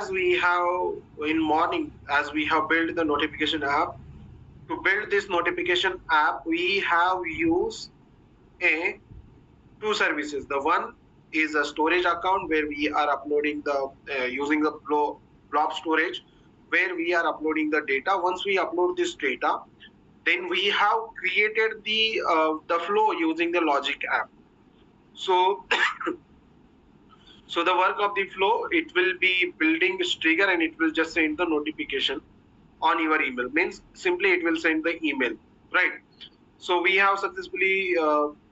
as we have in morning, as we have built the notification app, to build this notification app, we have used a two services. The one is a storage account where we are uploading the using the blob storage, where we are uploading the data. Once we upload this data, then we have created the flow using the Logic app. So so the work of the flow, it will be building this trigger and it will just send the notification on your email. Means simply it will send the email, right? So we have successfully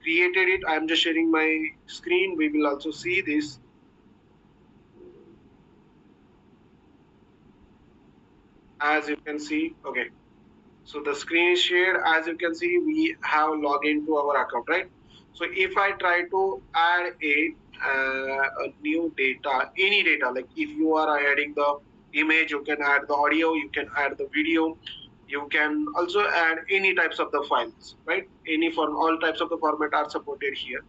created it. I am just sharing my screen. We will also see this. As you can see, okay. So the screen is shared. As you can see, we have logged into our account, right? So if I try to add a new data, any data, like if you are adding the image, you can add the audio, you can add the video, you can also add any types of the files, right? Any form, all types of the format are supported here.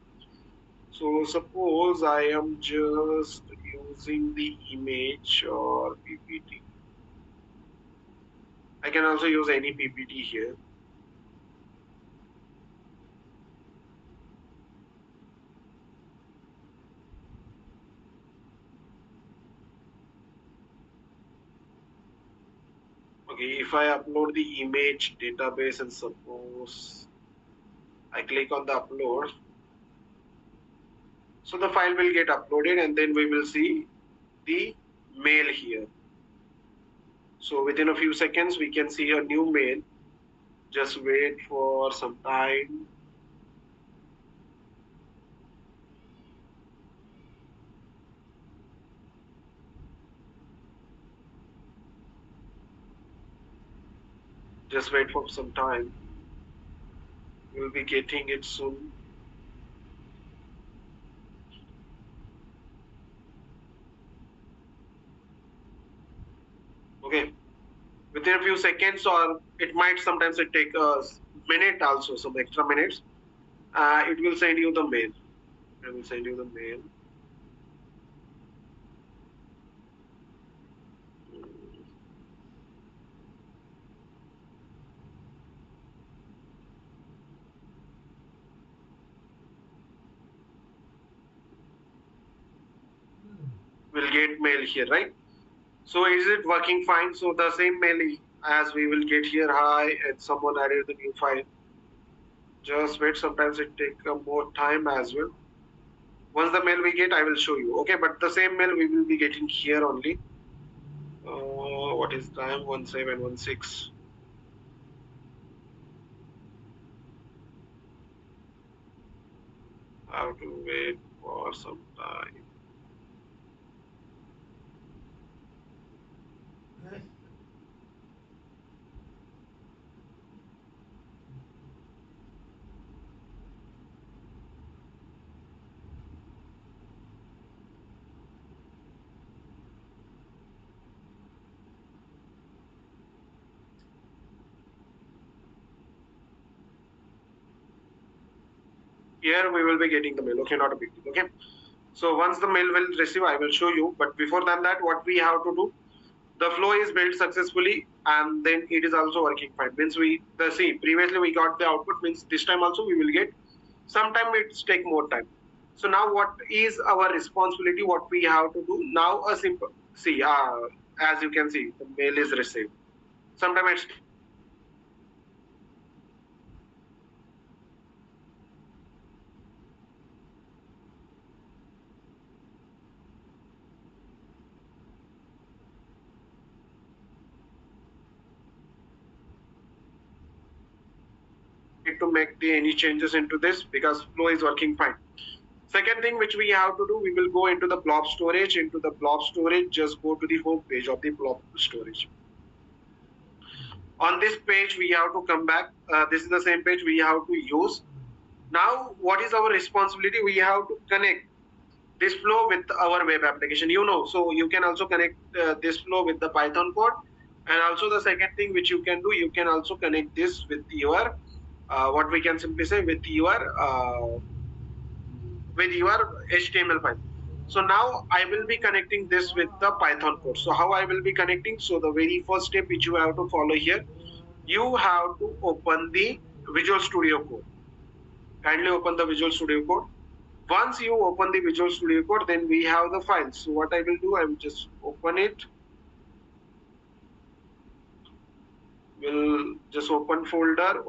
So suppose I am just using the image or PPT. I can also use any PPT here. Okay, if I upload the image database and suppose I click on the upload, so the file will get uploaded and then we will see the mail here. So within a few seconds, we can see a new mail. Just wait for some time. Just wait for some time. We'll be getting it soon. Okay, within a few seconds, or it might sometimes it take a minute also, some extra minutes. It will send you the mail. It will send you the mail. We'll get mail here, right? So is it working fine? So the same mail as we will get here, hi, and someone added the new file. Just wait, sometimes it take more time as well. Once the mail we get, I will show you. Okay, but the same mail we will be getting here only. What is time? 1716. I have to wait for some time. Here we will be getting the mail. Okay, not a big deal. Okay. So once the mail will receive, I will show you. But before than that, what we have to do, the flow is built successfully and then it is also working fine. Means see, previously we got the output, means this time also we will get. Sometime it's take more time. So now what is our responsibility? What we have to do now? A simple, see, as you can see, the mail is received. Sometimes it's need to make any changes into this because flow is working fine. Second thing which we have to do, we will go into the blob storage. Into the blob storage, just go to the home page of the blob storage. On this page, we have to come back. This is the same page we have to use. Now, what is our responsibility? We have to connect this flow with our web application. So you can also connect this flow with the Python code. And also the second thing which you can do, you can also connect this with your, what we can simply say with your HTML file. So now I will be connecting this with the Python code. So how I will be connecting? So the very first step which you have to follow here, you have to open the Visual Studio Code. Kindly open the Visual Studio Code. Once you open the Visual Studio Code, then we have the files. So what I will do, I will just open it. We'll just open folder.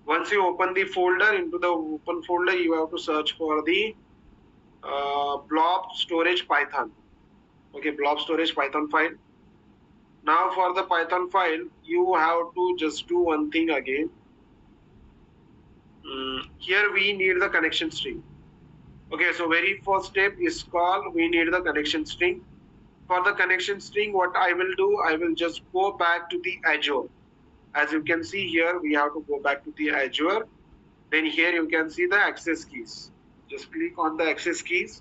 Once you open the folder, into the open folder, you have to search for the blob storage Python. Okay, blob storage Python file. Now for the Python file, you have to just do one thing again. Here we need the connection string. Okay, so very first step is called, we need the connection string. For the connection string, what I will do, I will just go back to the Azure. As you can see here, we have to go back to the Azure. Then here you can see the access keys. Just click on the access keys,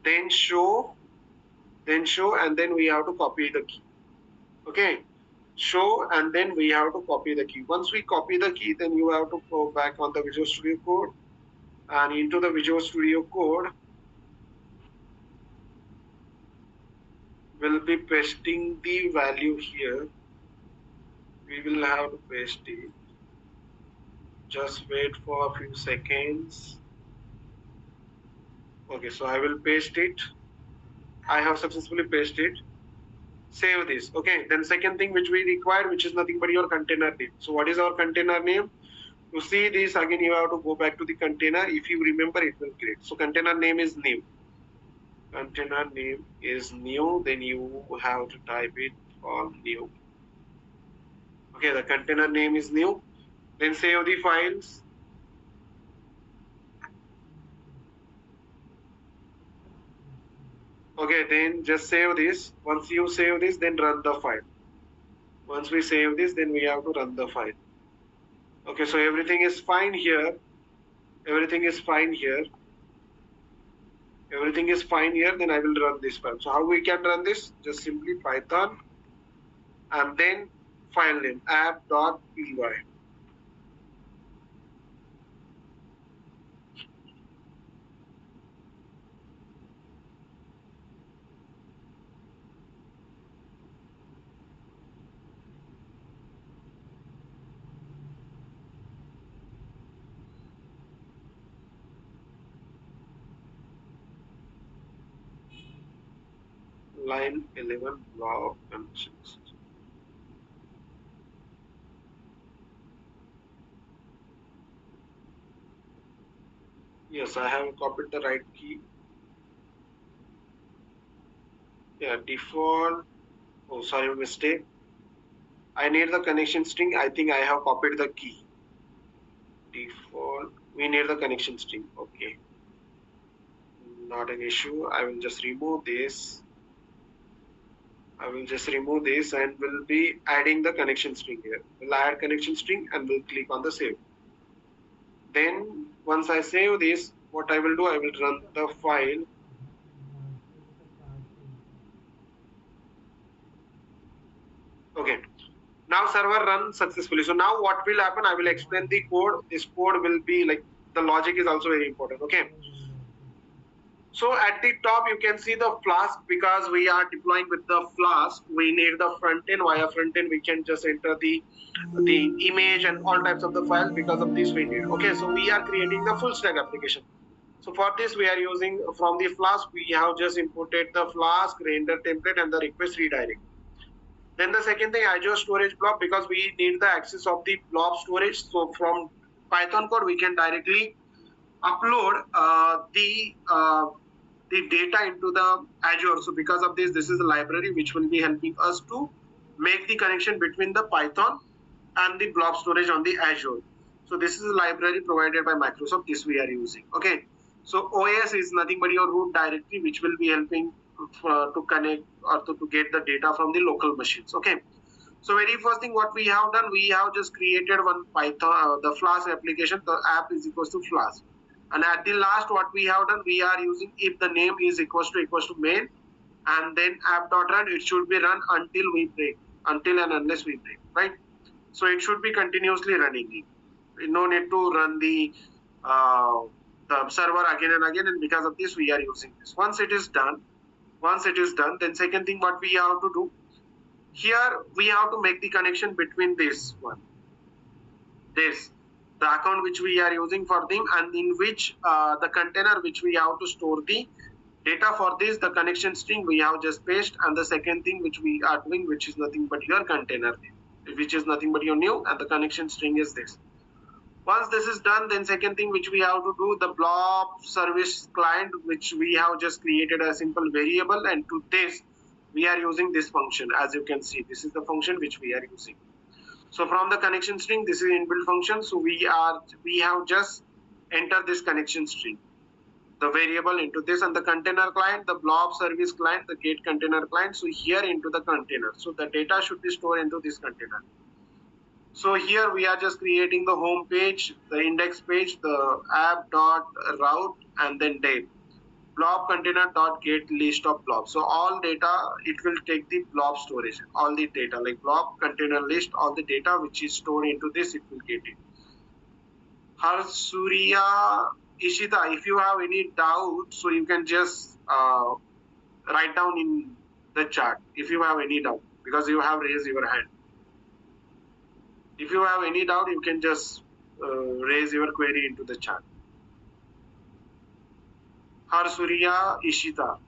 then show, and then we have to copy the key. Okay, show, and then we have to copy the key. Once we copy the key, then you have to go back on the Visual Studio Code, and into the Visual Studio Code, we'll be pasting the value here. We will have to paste it. Just wait for a few seconds. Okay, so I will paste it. I have successfully pasted it. Save this. Okay, then second thing which we require, which is nothing but your container name. So what is our container name? To see this again, you have to go back to the container. If you remember, it will create. So container name is new. Container name is new. Then you have to type it all new. Okay, the container name is new. Then save the files. Okay, then just save this. Once you save this, then run the file. Once we save this, then we have to run the file. Okay, so everything is fine here. Everything is fine here. Everything is fine here. Then I will run this file. So how we can run this? Just simply Python and then file name app.py. Line 11 blob connections. Yes, I have copied the right key. Yeah, default. Oh, sorry, mistake. I need the connection string. I think I have copied the key. Default. We need the connection string. Okay. Not an issue. I will just remove this. and we'll be adding the connection string here. We'll add connection string and we'll click on the save. Then once I save this, what I will do, I will run the file. Okay. Now server run successfully. So now what will happen? I will explain the code. This code will be like, the logic is also very important. Okay. So at the top, you can see the Flask. Because we are deploying with the Flask, we need the front end. Via front end, we can just enter the image and all types of the files. Because of this, we need. Okay, so we are creating the full stack application. So for this, we are using from the Flask, we have just imported the Flask render template and the request redirect. Then the second thing, Azure Storage Blob, because we need the access of the blob storage. So from Python code, we can directly upload the data into the Azure. So because of this, this is a library which will be helping us to make the connection between the Python and the blob storage on the Azure. So this is a library provided by Microsoft. This we are using. Okay. So OS is nothing but your root directory, which will be helping to connect or to get the data from the local machines. Okay. So very first thing what we have done, we have just created one Python, the Flask application. The app is equals to Flask. And at the last, what we have done, we are using if the name is equals to main, and then app.run, it should be run until we break, until and unless we break, right? So it should be continuously running. No need to run the the server again and again, and because of this we are using this. Once it is done, then second thing what we have to do, here we have to make the connection between this one, this, the account which we are using for them, and in which the container which we have to store the data. For this, the connection string we have just pasted, and the second thing which we are doing, which is nothing but your container, which is nothing but your new, and the connection string is this. Once this is done, then second thing which we have to do, the blob service client, which we have just created a simple variable, and to this we are using this function. As you can see, this is the function which we are using. So from the connection string, this is inbuilt function. So we have just entered this connection string, the variable into this, and the container client, the blob service client, the get container client. So here into the container. So the data should be stored into this container. So here we are just creating the home page, the index page, the app.route, and then date. Blob container dot get list of blobs. So all data, it will take the blob storage, all the data like blob container list, all the data which is stored into this, it will get it. Harsurya Ishita, if you have any doubt, so you can just write down in the chat if you have any doubt, because you have raised your hand. If you have any doubt, you can just raise your query into the chat. Harsurya Ishita.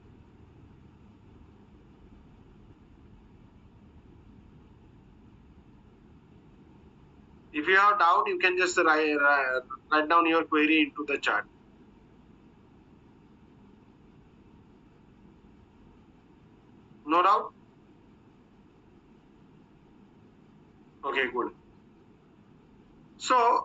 If you have doubt, you can just write down your query into the chat. No doubt? Okay, good. So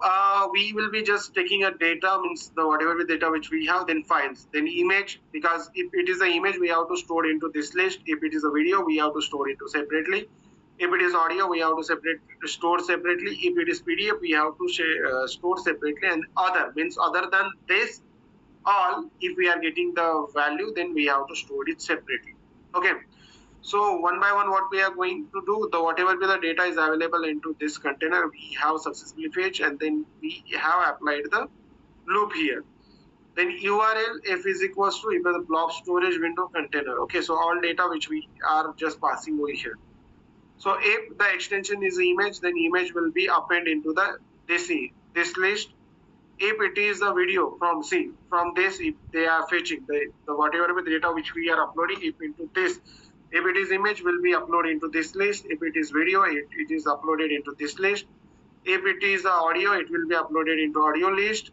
we will be just taking a data, means the whatever the data which we have, then files, then image, because if it is an image, we have to store into this list. If it is a video, we have to store it separately. If it is audio, we have to store separately. If it is PDF, we have to store separately. And other means other than this, all, if we are getting the value, then we have to store it separately. Okay. So one by one, what we are going to do, the whatever the data is available into this container, we have successfully fetched, and then we have applied the loop here. Then URL f is equals to the blob storage window container. Okay, so all data which we are just passing over here. So if the extension is image, then image will be append into the this list. If it is a video from from this, if they are fetching the whatever the data which we are uploading, if into this. If it is image, will be uploaded into this list. If it is video, it is uploaded into this list. If it is audio, it will be uploaded into audio list.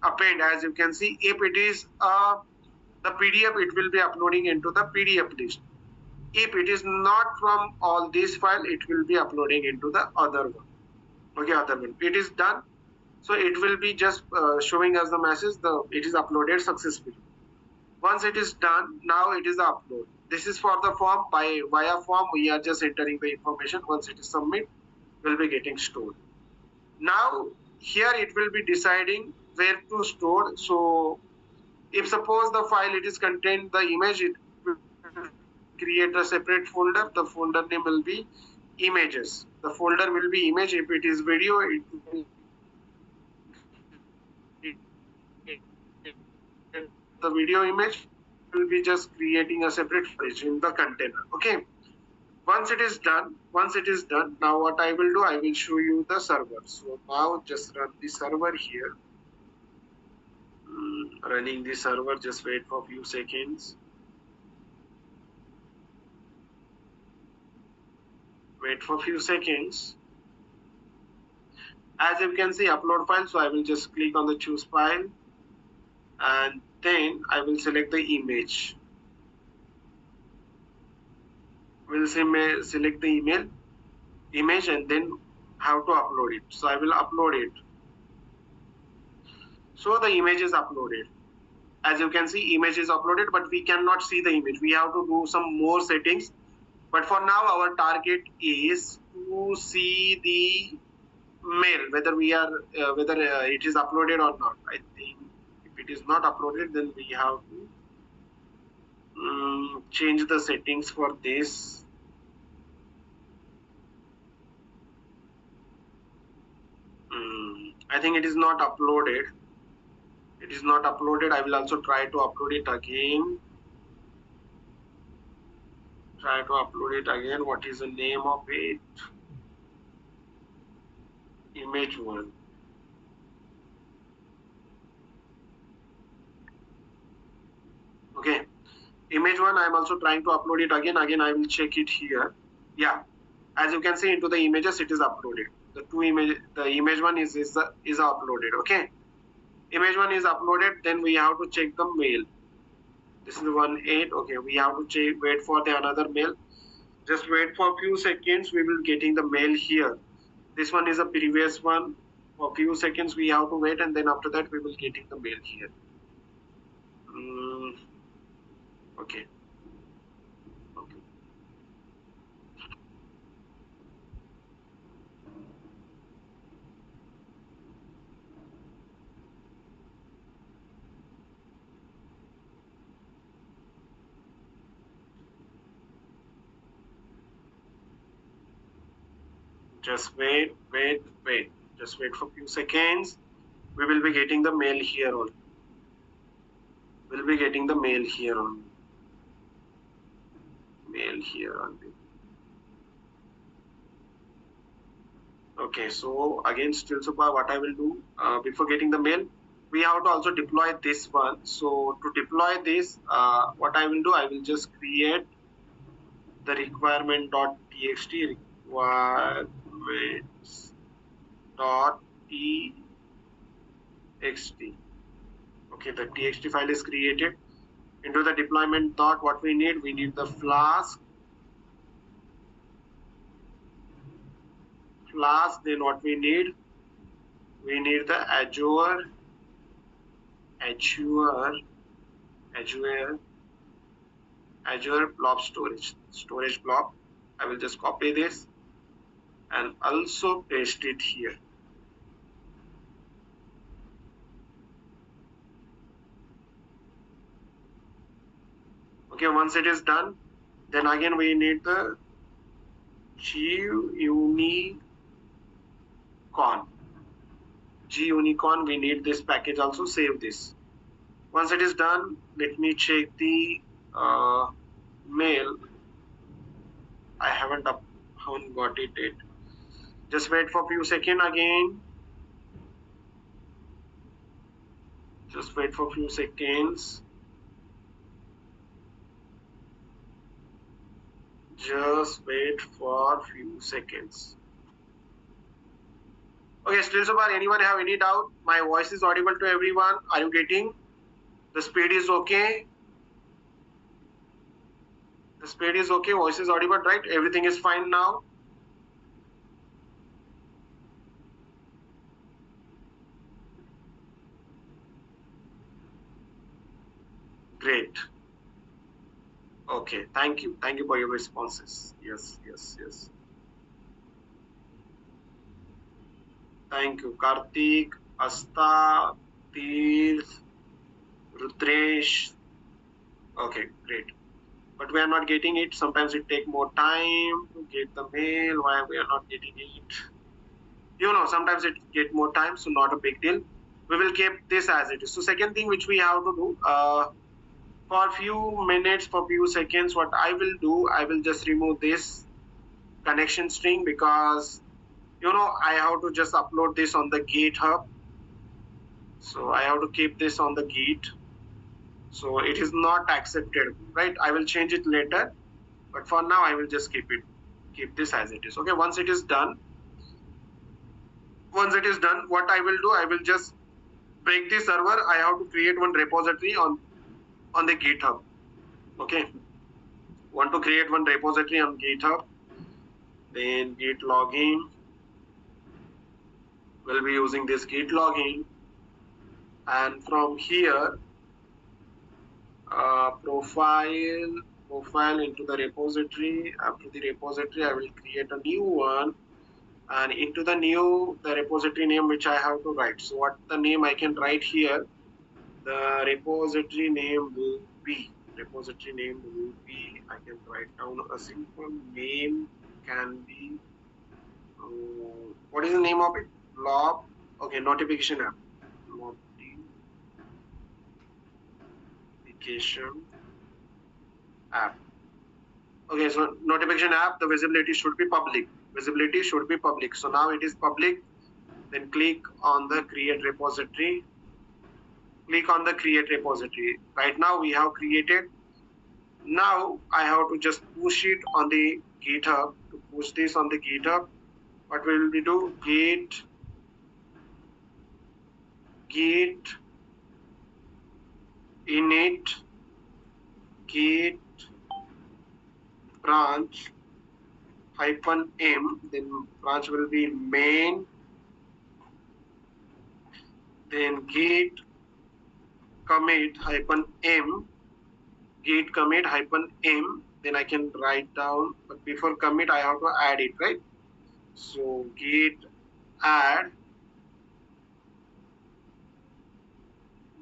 Append, as you can see. If it is the PDF, it will be uploading into the PDF list. If it is not from all these file, it will be uploading into the other one. Okay, other one. It is done. So it will be just showing us the message, it is uploaded successfully. Once it is done, now it is the upload. This is for the form. Via form, we are just entering the information. Once it is submit, will be getting stored. Now here it will be deciding where to store. So if suppose the file it is contained the image, it will create a separate folder. The folder name will be images. The folder will be image. If it is video, it will the video image will be just creating a separate page in the container. Okay. Once it is done, now what I will do, I will show you the server. So now just run the server here. Running the server, just wait for a few seconds. Wait for a few seconds. As you can see, upload file. So I will just click on the choose file, and then I will select the image. We'll select the image and then how to upload it. So I will upload it. So the image is uploaded. As you can see, image is uploaded, but we cannot see the image. We have to do some more settings. But for now, our target is to see the mail, whether we are it is uploaded or not. I think if it is not uploaded, then we have to change the settings for this. I think it is not uploaded. It is not uploaded. I will also try to upload it again. Try to upload it again. What is the name of it? Image 1. Okay. Image 1, I am also trying to upload it again. Again, I will check it here. Yeah. As you can see into the images, it is uploaded. The image 1 is uploaded. Okay. Image 1 is uploaded. Then we have to check the mail. This is 1.8. Okay. We have to wait for the another mail. Just wait for a few seconds. We will getting the mail here. This one is a previous one. For a few seconds we have to wait, and then after that we will getting the mail here. Okay. Just wait. Just wait for a few seconds. We will be getting the mail here only. We'll be getting the mail here only. Okay, so again, still super, what I will do before getting the mail, we have to also deploy this one. So to deploy this, what I will do, I will just create the requirement.txt requirements.txt. Okay, the txt file is created. Into the deployment dot, what we need the Flask. Then what we need the Azure blob storage blob. I will just copy this and also paste it here. Okay, once it is done, then again we need the GUnicorn. We need this package also. Save this. Once it is done, let me check the mail. I haven't got it yet. Just wait for a few seconds again. Just wait for a few seconds. Just wait for a few seconds. Okay, still so far, anyone have any doubt? My voice is audible to everyone. Are you getting? The speed is okay. The speed is okay. Voice is audible, right? Everything is fine now. Great. Okay, thank you. Thank you for your responses. Yes. Thank you. Karthik, Asta, Tirth, Rudresh. Okay, great. But we are not getting it. Sometimes it take more time to get the mail. Why we are not getting it? Sometimes it get more time, so not a big deal. We will keep this as it is. So second thing which we have to do, for a few minutes, for a few seconds, what I will do, I will just remove this connection string because I have to just upload this on the GitHub. So I have to keep this on the Git. So it is not accepted, right? I will change it later, but for now I will just keep this as it is. Okay, once it is done, what I will do, I will just break the server. I have to create one repository on the GitHub. Okay, want to create one repository on GitHub, then git login. We'll be using this git login, and from here profile into the repository. After the repository, I will create a new one, and into the repository name which I have to write. So what the name I can write here, the repository name will be, I can write down a simple name, can be, what is the name of it? Blob. Okay, notification app. notification app. Okay, so notification app, the visibility should be public. Visibility should be public. So now it is public. Then click on the create repository. Click on the create repository. Right now we have created. Now I have to just push it on the GitHub. To push this on the GitHub, what will we do? Git init git branch -m, then branch will be main, then git commit -m, git commit -m, then I can write down, but before commit I have to add it, right? So git add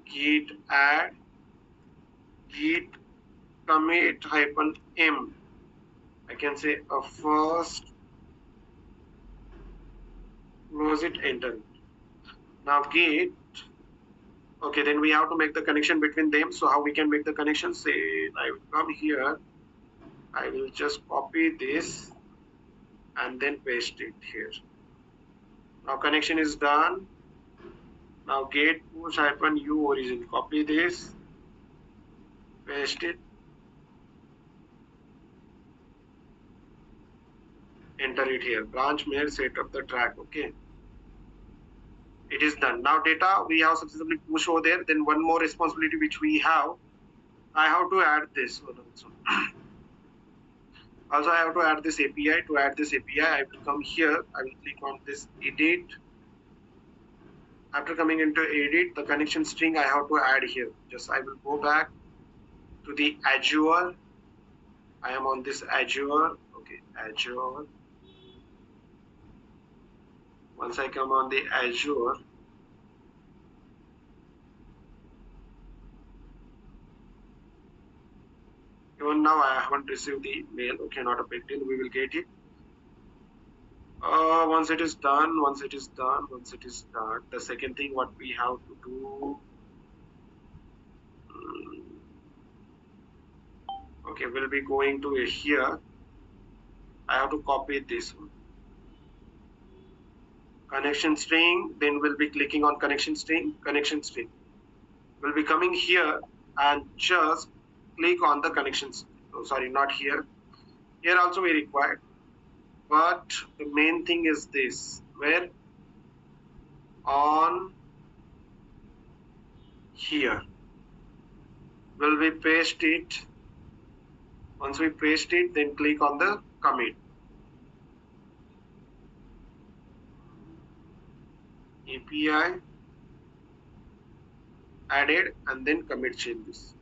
git commit -m. I can say a first, close it, enter it. Now git, okay, then we have to make the connection between them. So how we can make the connection? Say I will come here, I will just copy this and then paste it here. Now connection is done. Now git push -u origin, copy this, paste it, enter it here. Branch may set up the track. Okay, it is done. Now data we have successfully pushed over there. Then one more responsibility which we have, I have to add this one also. Also I have to add this API. To add this API, I will come here, I will click on this edit. After coming into edit, the connection string I have to add here. Just I will go back to the Azure. I am on this Azure. Okay, Azure. Once I come on the Azure, even now I haven't received the mail. Okay, not a big deal, we will get it. Once it is done, the second thing what we have to do, okay, we'll be going to here. I have to copy this one, connection string, then we'll be clicking on connection string. We'll be coming here and just click on the connections. Oh, sorry, not here. Here also we required, but the main thing is this, where on here will we paste it. Once we paste it, then click on the commit. API added and then commit changes.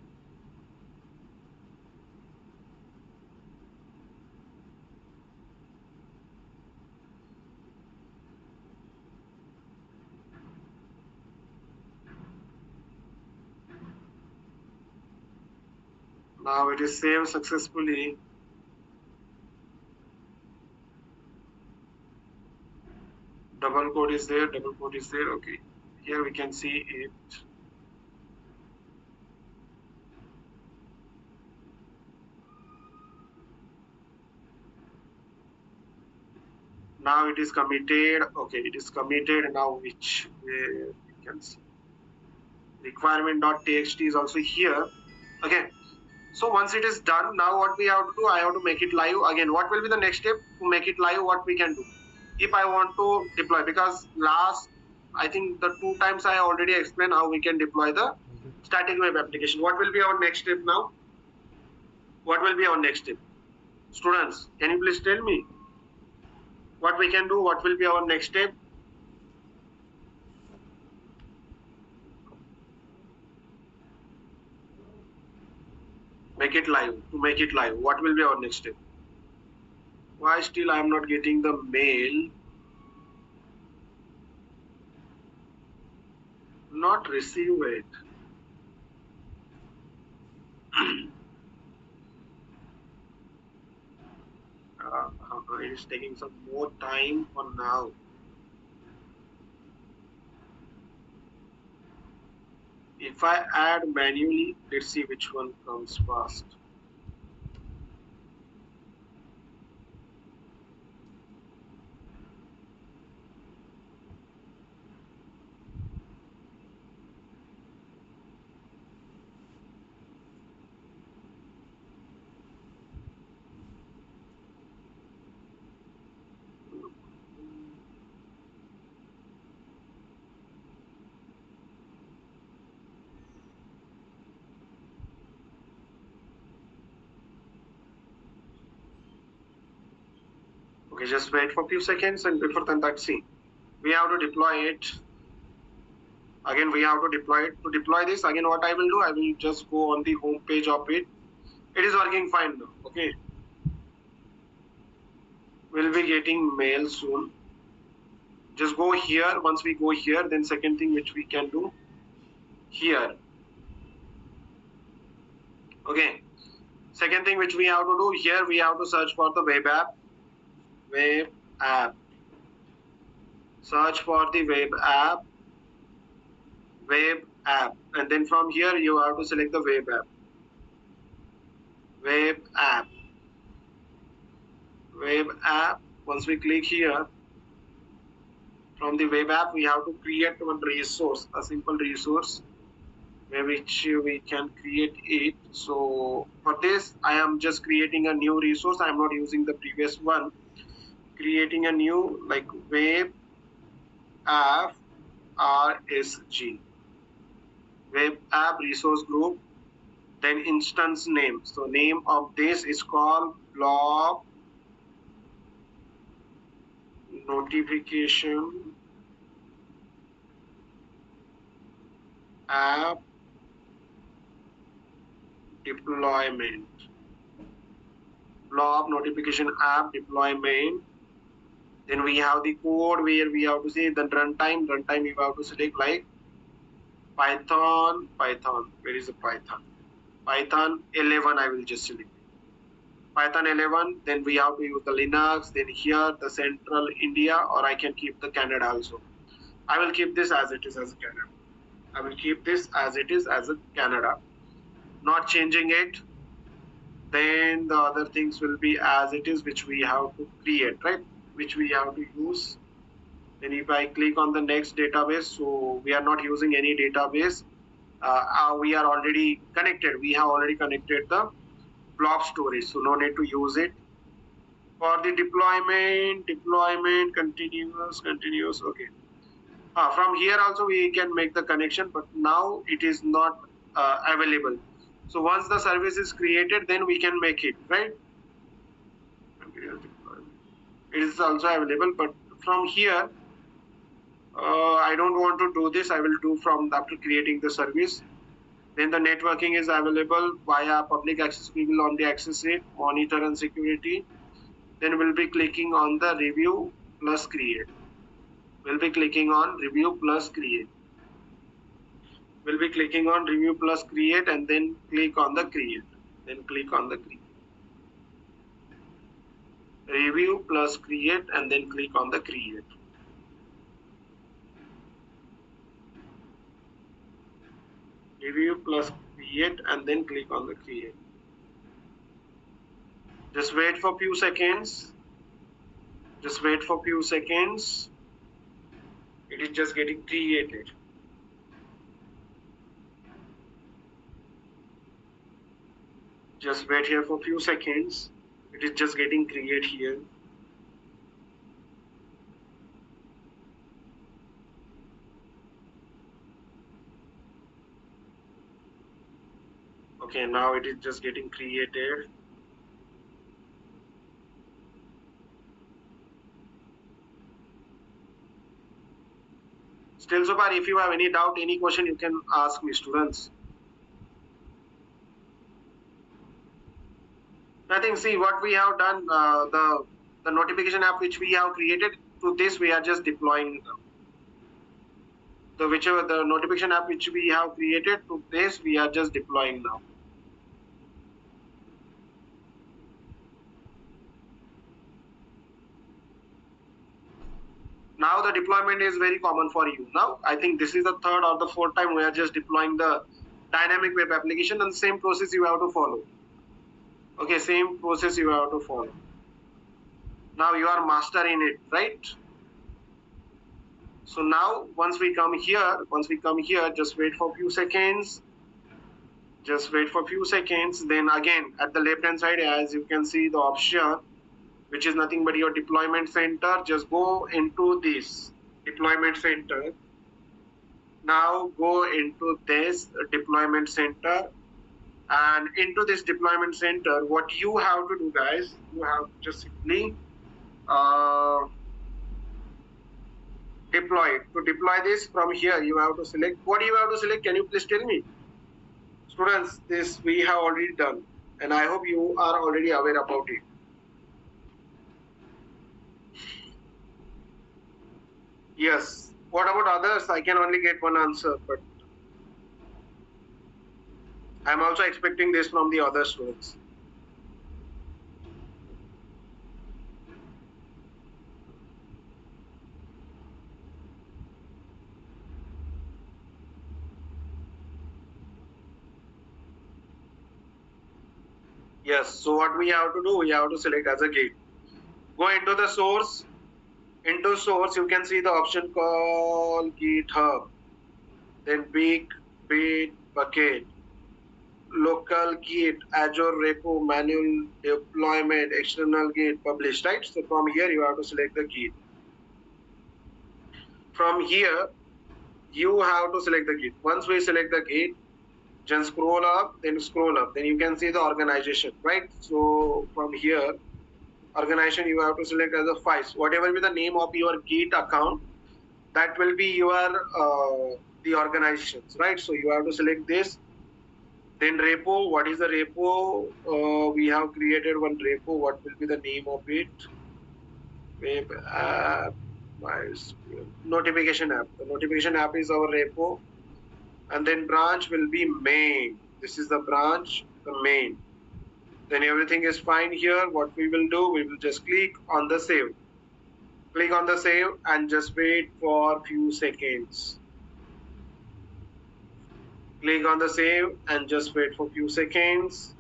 Now it is saved successfully. Double quote is there. Okay, here we can see it. Now it is committed. Okay, it is committed. Now which we can see requirement.txt is also here. Okay, so once it is done, now what we have to do, I have to make it live. Again, what will be the next step to make it live? What we can do if I want to deploy, because last, I think the 2 times I already explained how we can deploy the static web application. What will be our next step now? What will be our next step? Students, can you please tell me what we can do? What will be our next step? Make it live. To make it live, what will be our next step? Why still I am not getting the mail? Not receive it. It is taking some more time for now. If If I add manually, let's see which one comes first. Okay, just wait for a few seconds, and before that, see, we have to deploy it. Again, we have to deploy it. To deploy this, again, what I will do, I will just go on the home page of it. It is working fine now. Okay, we'll be getting mail soon. Just go here. Once we go here, then second thing which we can do here. Okay, second thing which we have to do here, we have to search for the web app. Web app. Search for the web app. Web app. And then from here, you have to select the web app. Web app. Web app. Once we click here, from the web app, we have to create one resource, a simple resource, which we can create it. So for this, I am just creating a new resource. I am not using the previous one. Creating a new, like, web app RSG. Web app resource group. Then instance name. So name of this is called blob notification app deployment. Blob notification app deployment. Then we have the code where we have to say the runtime. Runtime you have to select like Python. Where is the Python? Python 11 I will just select. Python 11, then we have to use the Linux, then here the Central India, or I can keep the Canada also. I will keep this as it is as Canada. I will keep this as it is as a Canada. Not changing it. Then the other things will be as it is, which we have to create, right? Which we have to use. Then if I click on the next database, so we are not using any database. We are already connected. We have already connected the blob storage, so no need to use it. For the deployment continuous. Okay. From here also we can make the connection, but now it is not available. So once the service is created, then we can make it, right? It is also available, but from here, I don't want to do this. I will do from after creating the service. Then the networking is available via public access. We will only access it, monitor and security. Then we'll be clicking on the review plus create. We'll be clicking on review plus create. We'll be clicking on review plus create and then click on the create. Then click on the create. Review plus create and then click on the create. Review plus create and then click on the create. Just wait for a few seconds. Just wait for a few seconds. It is just getting created. Just wait here for a few seconds. It is just getting created here. Okay, now it is just getting created. Still so far, if you have any doubt, any question, you can ask me, students. Nothing. See what we have done. The notification app which we have created, to this we are just deploying the notification app which we have created, to this we are just deploying now. Now the deployment is very common for you. Now I think this is the third or the fourth time we are just deploying the dynamic web application, and the same process you have to follow. Okay, same process you have to follow. Now you are master in it, right? So now once we come here, just wait for a few seconds. Just wait for a few seconds. Then again, at the left hand side, as you can see the option, which is nothing but your deployment center. Just go into this deployment center. Now go into this deployment center, and into this deployment center, what you have to do, guys, you have to just simply deploy it. To deploy this from here, you have to select. What do you have to select? Can you please tell me? Students, this we have already done, and I hope you are already aware about it. Yes. What about others? I can only get one answer, but I'm also expecting this from the other students. Yes. So what we have to do? We have to select as a gate. Go into the source. Into source, you can see the option called GitHub. Then big bit bucket, local Git, Azure repo, manual deployment, external Git, publish, right? So from here you have to select the Git. From here you have to select the Git. Once we select the Git, just scroll up, then you can see the organization, right? So from here, organization you have to select as a files. Whatever be the name of your Git account, that will be your the organizations, right? So you have to select this. Then repo, what is the repo? We have created one repo. What will be the name of it? Web app, notification app. The notification app is our repo. And then branch will be main. This is the branch, the main. Then everything is fine here. What we will do, we will just click on the save. Click on the save and just wait for a few seconds. Click on the save and just wait for a few seconds.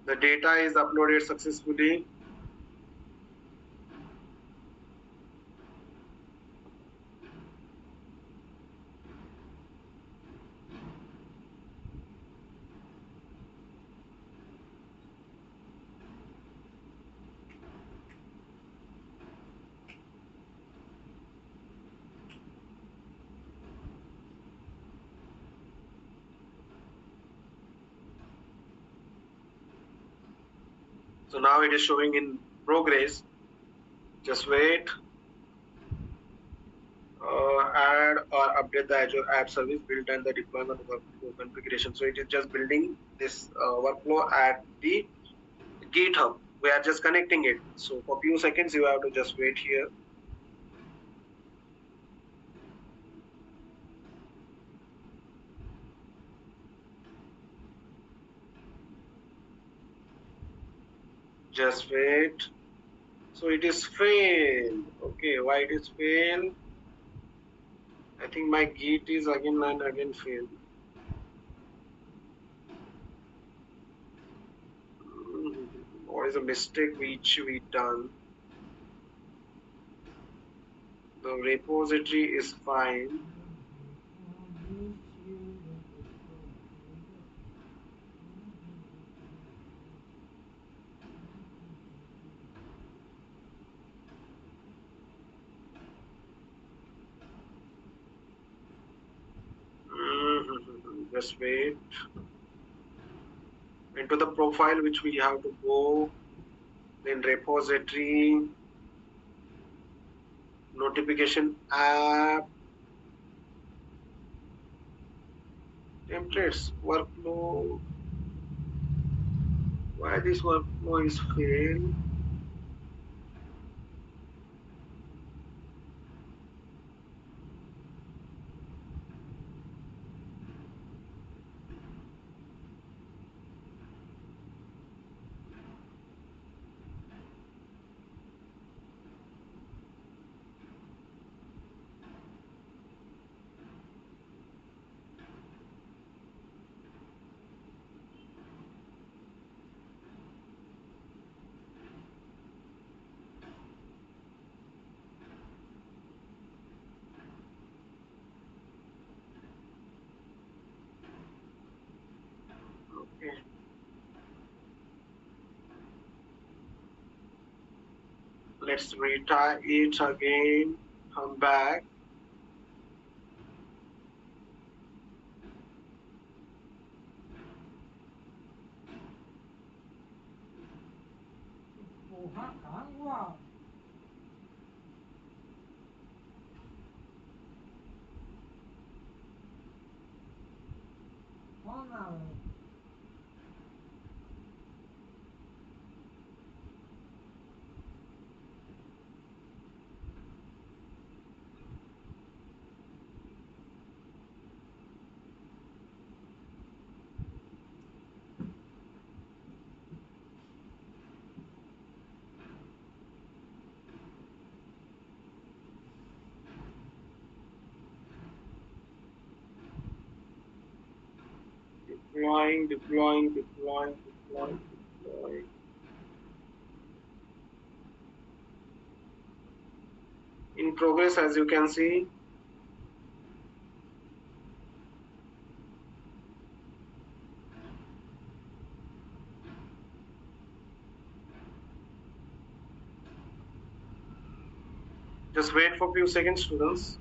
The data is uploaded successfully. So now it is showing in progress. Just wait. Add or update the Azure App Service build and the deployment workflow configuration. So it is just building this workflow at the GitHub. We are just connecting it. So for a few seconds, you have to just wait here. Just wait. So it is failed. Okay, why it is failed? I think my Git is again and again failed. What is a mistake which we done? The repository is fine. Just wait. Into the profile which we have to go, then repository, notification app, templates, workflow. Why this workflow is failed? Let's retry it again. Come back. Deploying. In progress, as you can see. Just wait for a few seconds, students.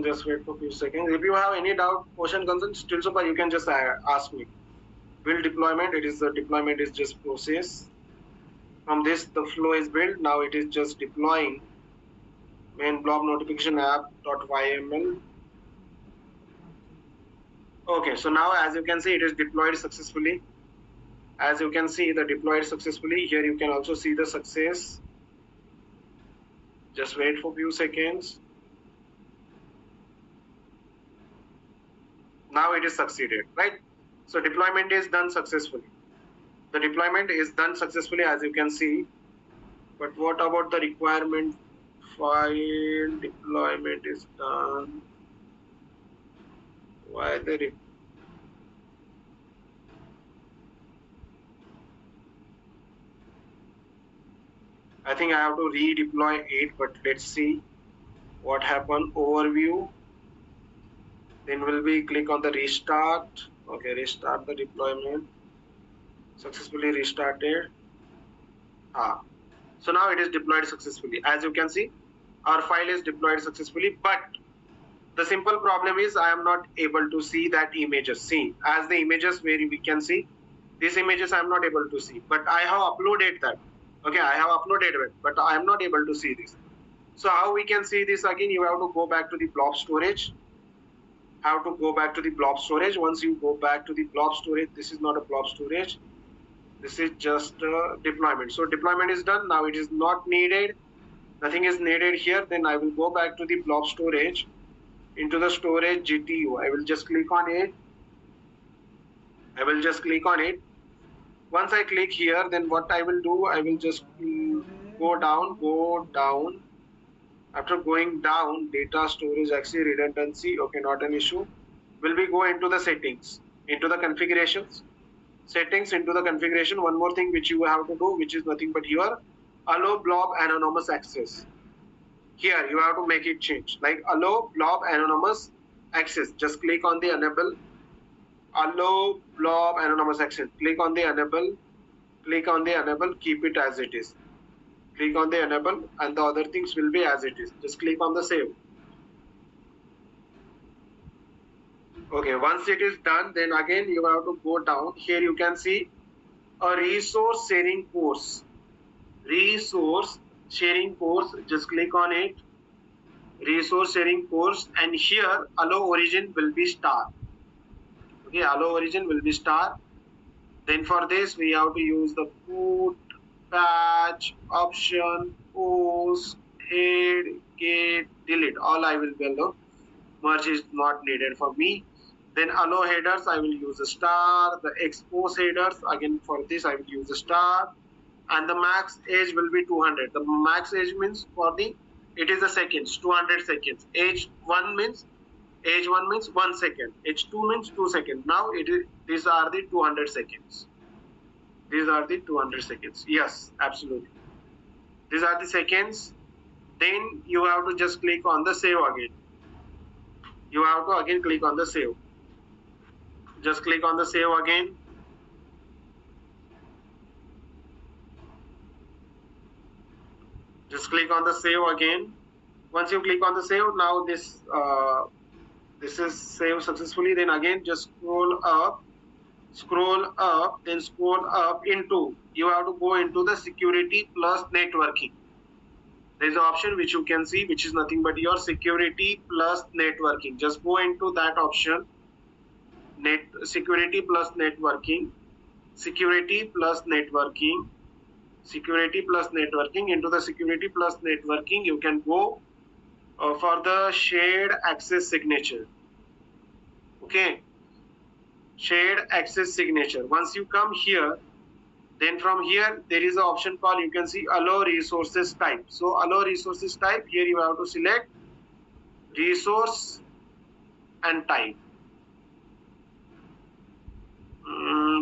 Just wait for a few seconds. If you have any doubt, question, concern, still super, you can just ask me. Build deployment. The deployment is just process. From this, the flow is built. Now it is just deploying main blob notification app.yml. Okay, so now as you can see, it is deployed successfully. As you can see, the deployed successfully. Here you can also see the success. Just wait for a few seconds. Now it is succeeded, right? So deployment is done successfully. The deployment is done successfully, as you can see. But what about the requirement file? Deployment is done. Why the I think I have to redeploy it, but let's see what happened. Overview. Then will we click on the restart. Okay, restart the deployment. Successfully restarted. So now it is deployed successfully. As you can see, our file is deployed successfully, but the simple problem is I am not able to see that images. See, as the images where we can see, these images I am not able to see, but I have uploaded that. Okay, I have uploaded it, but I am not able to see this. So how we can see this again? You have to go back to the blob storage. Have to go back to the blob storage. Once you go back to the blob storage, this is not a blob storage. This is just deployment. So deployment is done. Now it is not needed. Nothing is needed here. Then I will go back to the blob storage. Into the storage GTU. I will just click on it. Once I click here, then what I will do, I will just go down. After going down, data storage access redundancy. Okay, not an issue. Will we go into the settings, into the configurations? Settings, into the configuration. One more thing which you have to do, which is nothing but here, allow blob anonymous access. Here you have to make it change, like allow blob anonymous access. Just click on the enable. Allow blob anonymous access. Click on the enable. Keep it as it is. Click on the enable, and the other things will be as it is. Just click on the save. Okay, once it is done, then again you have to go down. Here you can see a resource sharing course. Just click on it. Resource sharing course, and here allow origin will be star. Okay, allow origin will be star. Then for this we have to use the put, patch, option, post, head, get, delete. All I will be allow. Merge is not needed for me. Then allow headers, I will use a star. The expose headers, again for this I will use a star. And the max age will be 200. The max age means it is the seconds, 200 seconds. Age 1 means 1 second. Age 2 means 2 seconds. Now these are the 200 seconds. Yes, absolutely. These are the seconds. Then you have to just click on the save again. You have to again click on the save. Just click on the save again. Just click on the save again. Once you click on the save, now this is saved successfully. Then again just scroll up, then scroll up into, you have to go into the security plus networking. There is an option which you can see, which is nothing but your security plus networking. Just go into that option, security plus networking, security plus networking, security plus networking. Into the security plus networking, you can go for the shared access signature. Okay, shared access signature. Once you come here, then from here there is an option called, you can see allow resources type. So allow resources type, here you have to select resource and type.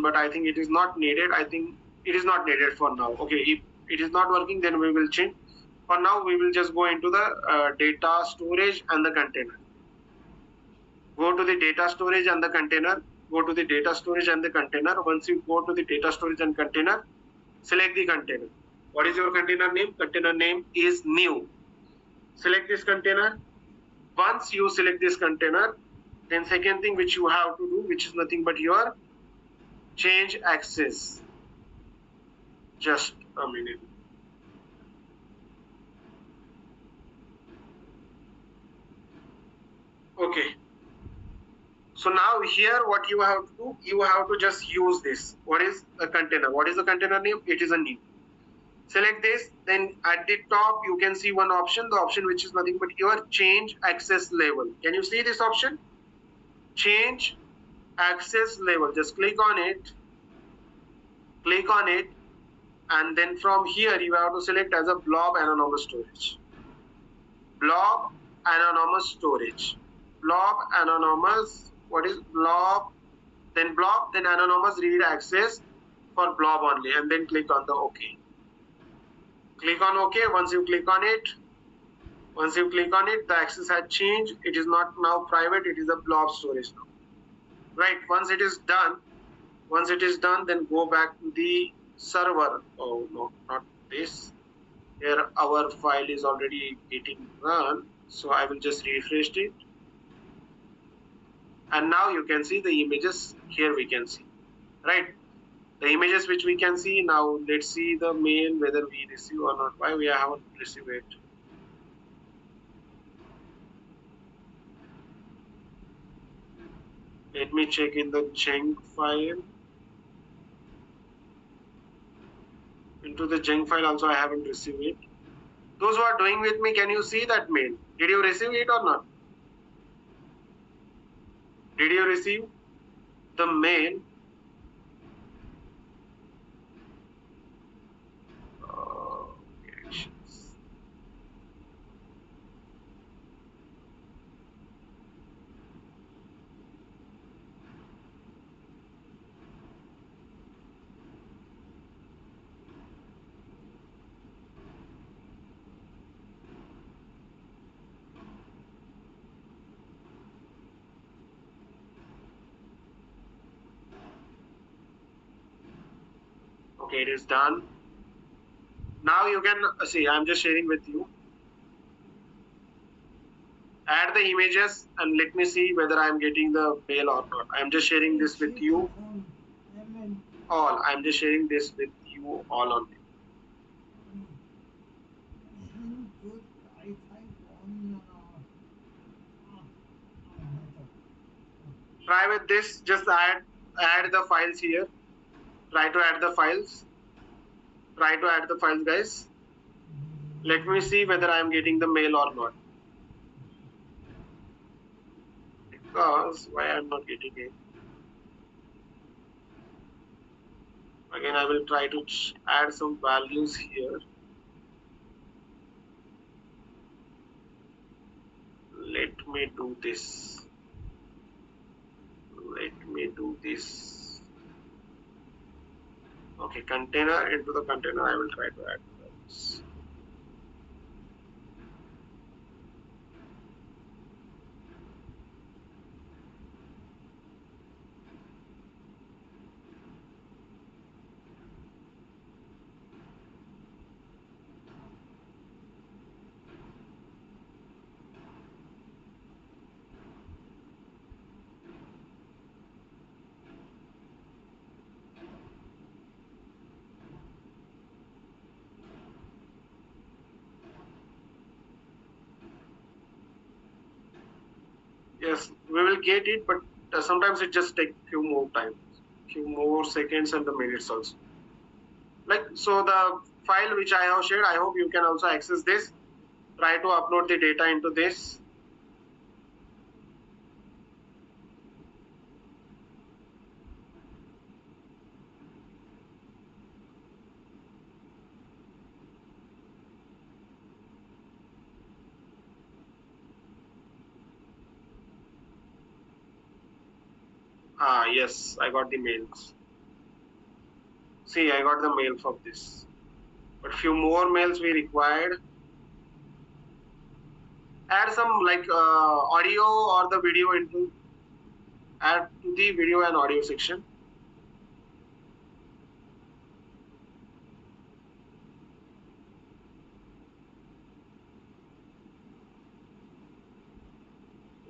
But I think it is not needed. I think it is not needed for now. Okay, if it is not working, then we will change. For now, we will just go into the data storage and the container. Go to the data storage and the container. Go to the data storage and the container. Once you go to the data storage and container, select the container. What is your container name? Container name is new. Select this container. Once you select this container, then second thing which you have to do, which is nothing but your change access. Just a minute. Okay. So now here what you have to do, you have to just use this. What is a container? What is the container name? It is a new. Select this, then at the top you can see one option, the option which is nothing but your change access level. Can you see this option? Change access level. Just click on it. Click on it. And then from here you have to select as a blob anonymous storage. Blob anonymous storage. Blob anonymous, what is blob? Then blob, then anonymous read access for blob only, and then click on the OK. Click on OK. Once you click on it, the access has changed. It is not now private, it is a blob storage now. Right, once it is done, then go back to the server. Oh no, not this. Here our file is already getting run, so I will just refresh it. And now you can see the images. Here we can see, right? The images which we can see. Now let's see the mail, whether we receive or not. Why we haven't received it? Let me check in the junk file. Into the junk file also I haven't received it. Those who are doing with me, can you see that mail? Did you receive it or not? Did you receive the mail? Okay, it is done. Now you can see, I'm just sharing with you. Add the images and let me see whether I'm getting the mail or not. I'm just sharing this with you all. I'm just sharing this with you all only. Try with this, just add the files here. Try to add the files. Try to add the files, guys. Let me see whether I am getting the mail or not. Because why I'm not getting it? Again, I will try to add some values here. Let me do this. Okay, container, into the container I will try to add this. Yes, we will get it, but sometimes it just take few more seconds and the minutes also. Like, so the file which I have shared, I hope you can also access this. Try to upload the data into this. Yes, I got the mails. See, I got the mail from this. But few more mails we required. Add some like audio or the video into, add to the video and audio section.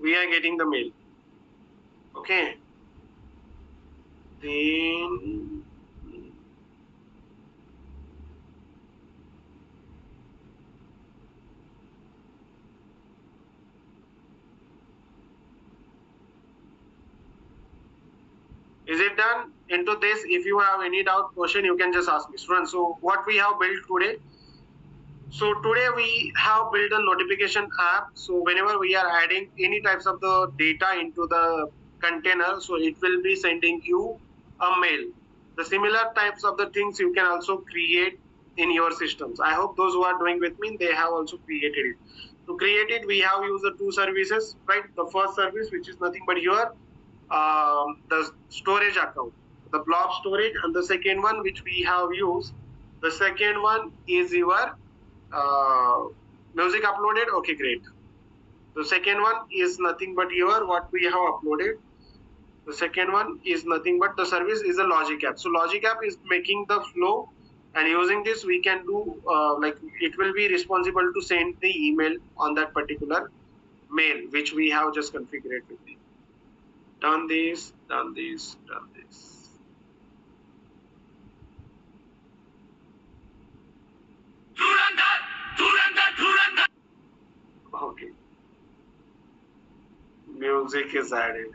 We are getting the mail. Okay. Then is it done? Into this, if you have any doubt question, you can just ask me, students. So what we have built today? So today we have built a notification app. So whenever we are adding any types of the data into the container, so it will be sending you a mail. The similar types of the things you can also create in your systems. I hope those who are doing with me, they have also created it. To create it, we have used the two services, right? The first service, which is nothing but your the storage account, the blob storage, and the second one which we have used, the second one is your music uploaded. Okay, great. The second one is nothing but your what we have uploaded. The second one is nothing but the service is a logic app. So logic app is making the flow, and using this we can do like it will be responsible to send the email on that particular mail which we have just configured with it. Done this, done this, done this. Okay. Music is added.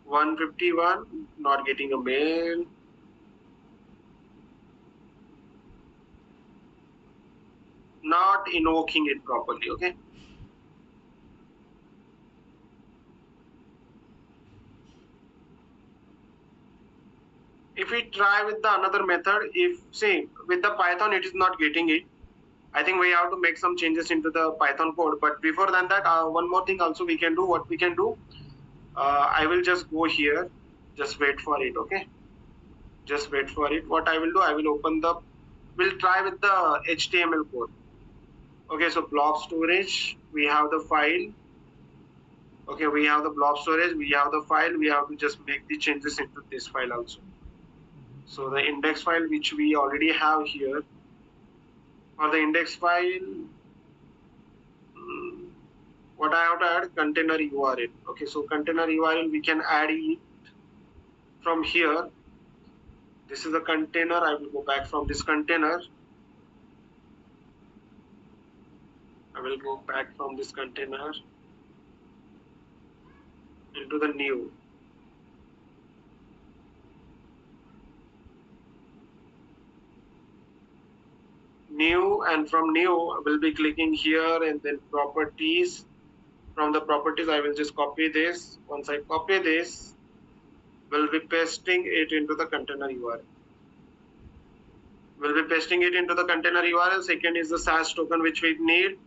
$151, not getting a mail. Not invoking it properly, okay? If we try with the another method, if say with the Python it is not getting it, I think we have to make some changes into the Python code. But before than that, one more thing also we can do. What we can do, I will just go here, just wait for it, okay? Just wait for it. What I will do, I will open the, we'll try with the HTML code. Okay, so blob storage, we have the file. Okay, we have the blob storage, we have the file, we have to just make the changes into this file also. So the index file which we already have here, for the index file, what I have to add, container URL. Okay, so container URL we can add it from here. This is the container. I will go back from this container. I will go back from this container into the new. New, and from new I will be clicking here and then properties. From the properties I will just copy this. Once I copy this, we'll be pasting it into the container URL. We'll be pasting it into the container URL. Second is the SAS token which we need.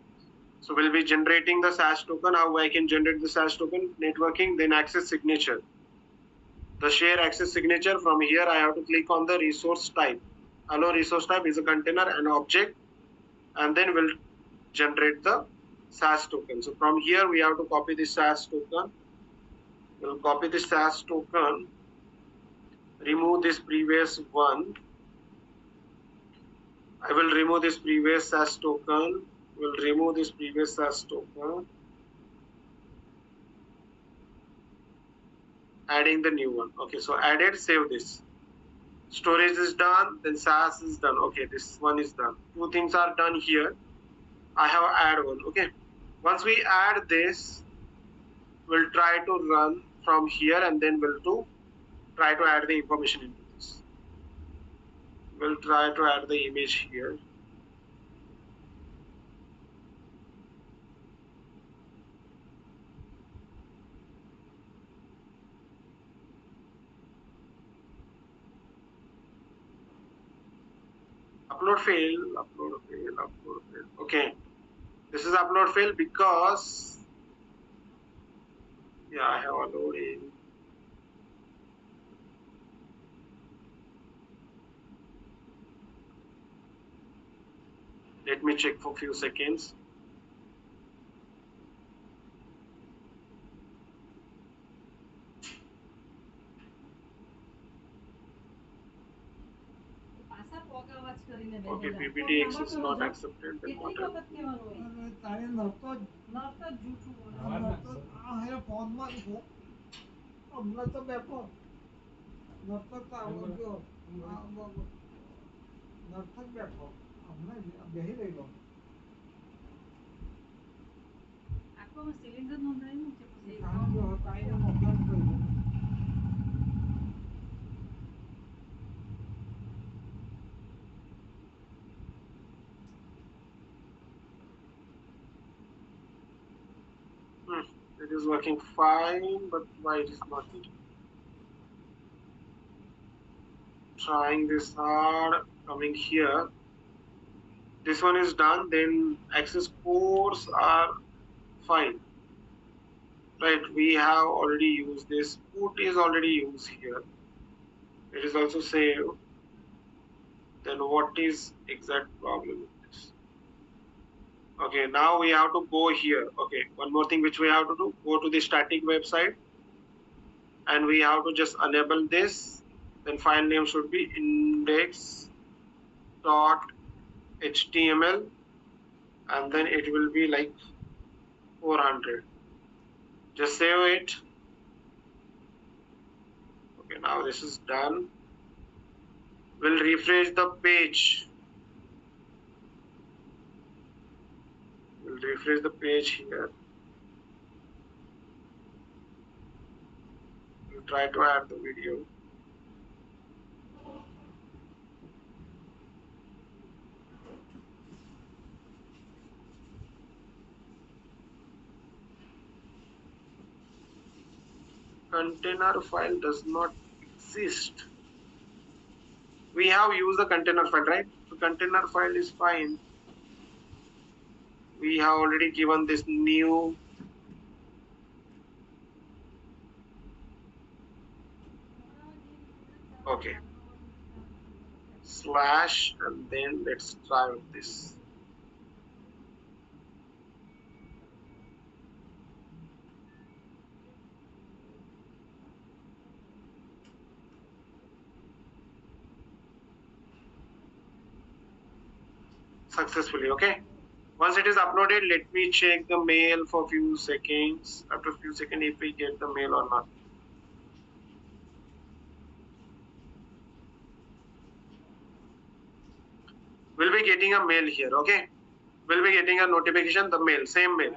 So we'll be generating the SAS token. How I can generate the SAS token? Networking, then access signature. The share access signature, from here I have to click on the resource type. Allow resource type is a container and object, and then we'll generate the SAS token. So from here we have to copy the SAS token. We'll copy the SAS token, remove this previous one. I will remove this previous SAS token. We'll remove this previous SAS token. adding the new one. Okay, so added, save this. Storage is done, then SAS is done. Okay, this one is done. Two things are done here. I have add one. Okay, once we add this, we'll try to run from here, and then we'll try to add the information into this. We'll try to add the image here. Upload fail, upload fail, upload fail. Okay, this is upload fail because, yeah, I have a loading. Let me check for a few seconds. Okay, PPTX is not accepted. Then what it is working fine, but why it is not trying this hard, coming here. This one is done, then access ports are fine. Right, we have already used this. Put is already used here. It is also saved. Then what is exact problem with this? Okay, now we have to go here. Okay, one more thing which we have to do, go to the static website, and we have to just enable this. Then file name should be index.html, and then it will be like 400. Just save it. Okay, now this is done. We'll refresh the page. We'll refresh the page here. We'll try to add the video. Container file does not exist. We have used the container file, right? So container file is fine. We have already given this new okay slash, and then let's try with this. Successfully. Okay, once it is uploaded, let me check the mail for a few seconds. After a few seconds, if we get the mail or not. We'll be getting a mail here. Okay, we'll be getting a notification, the mail, same mail.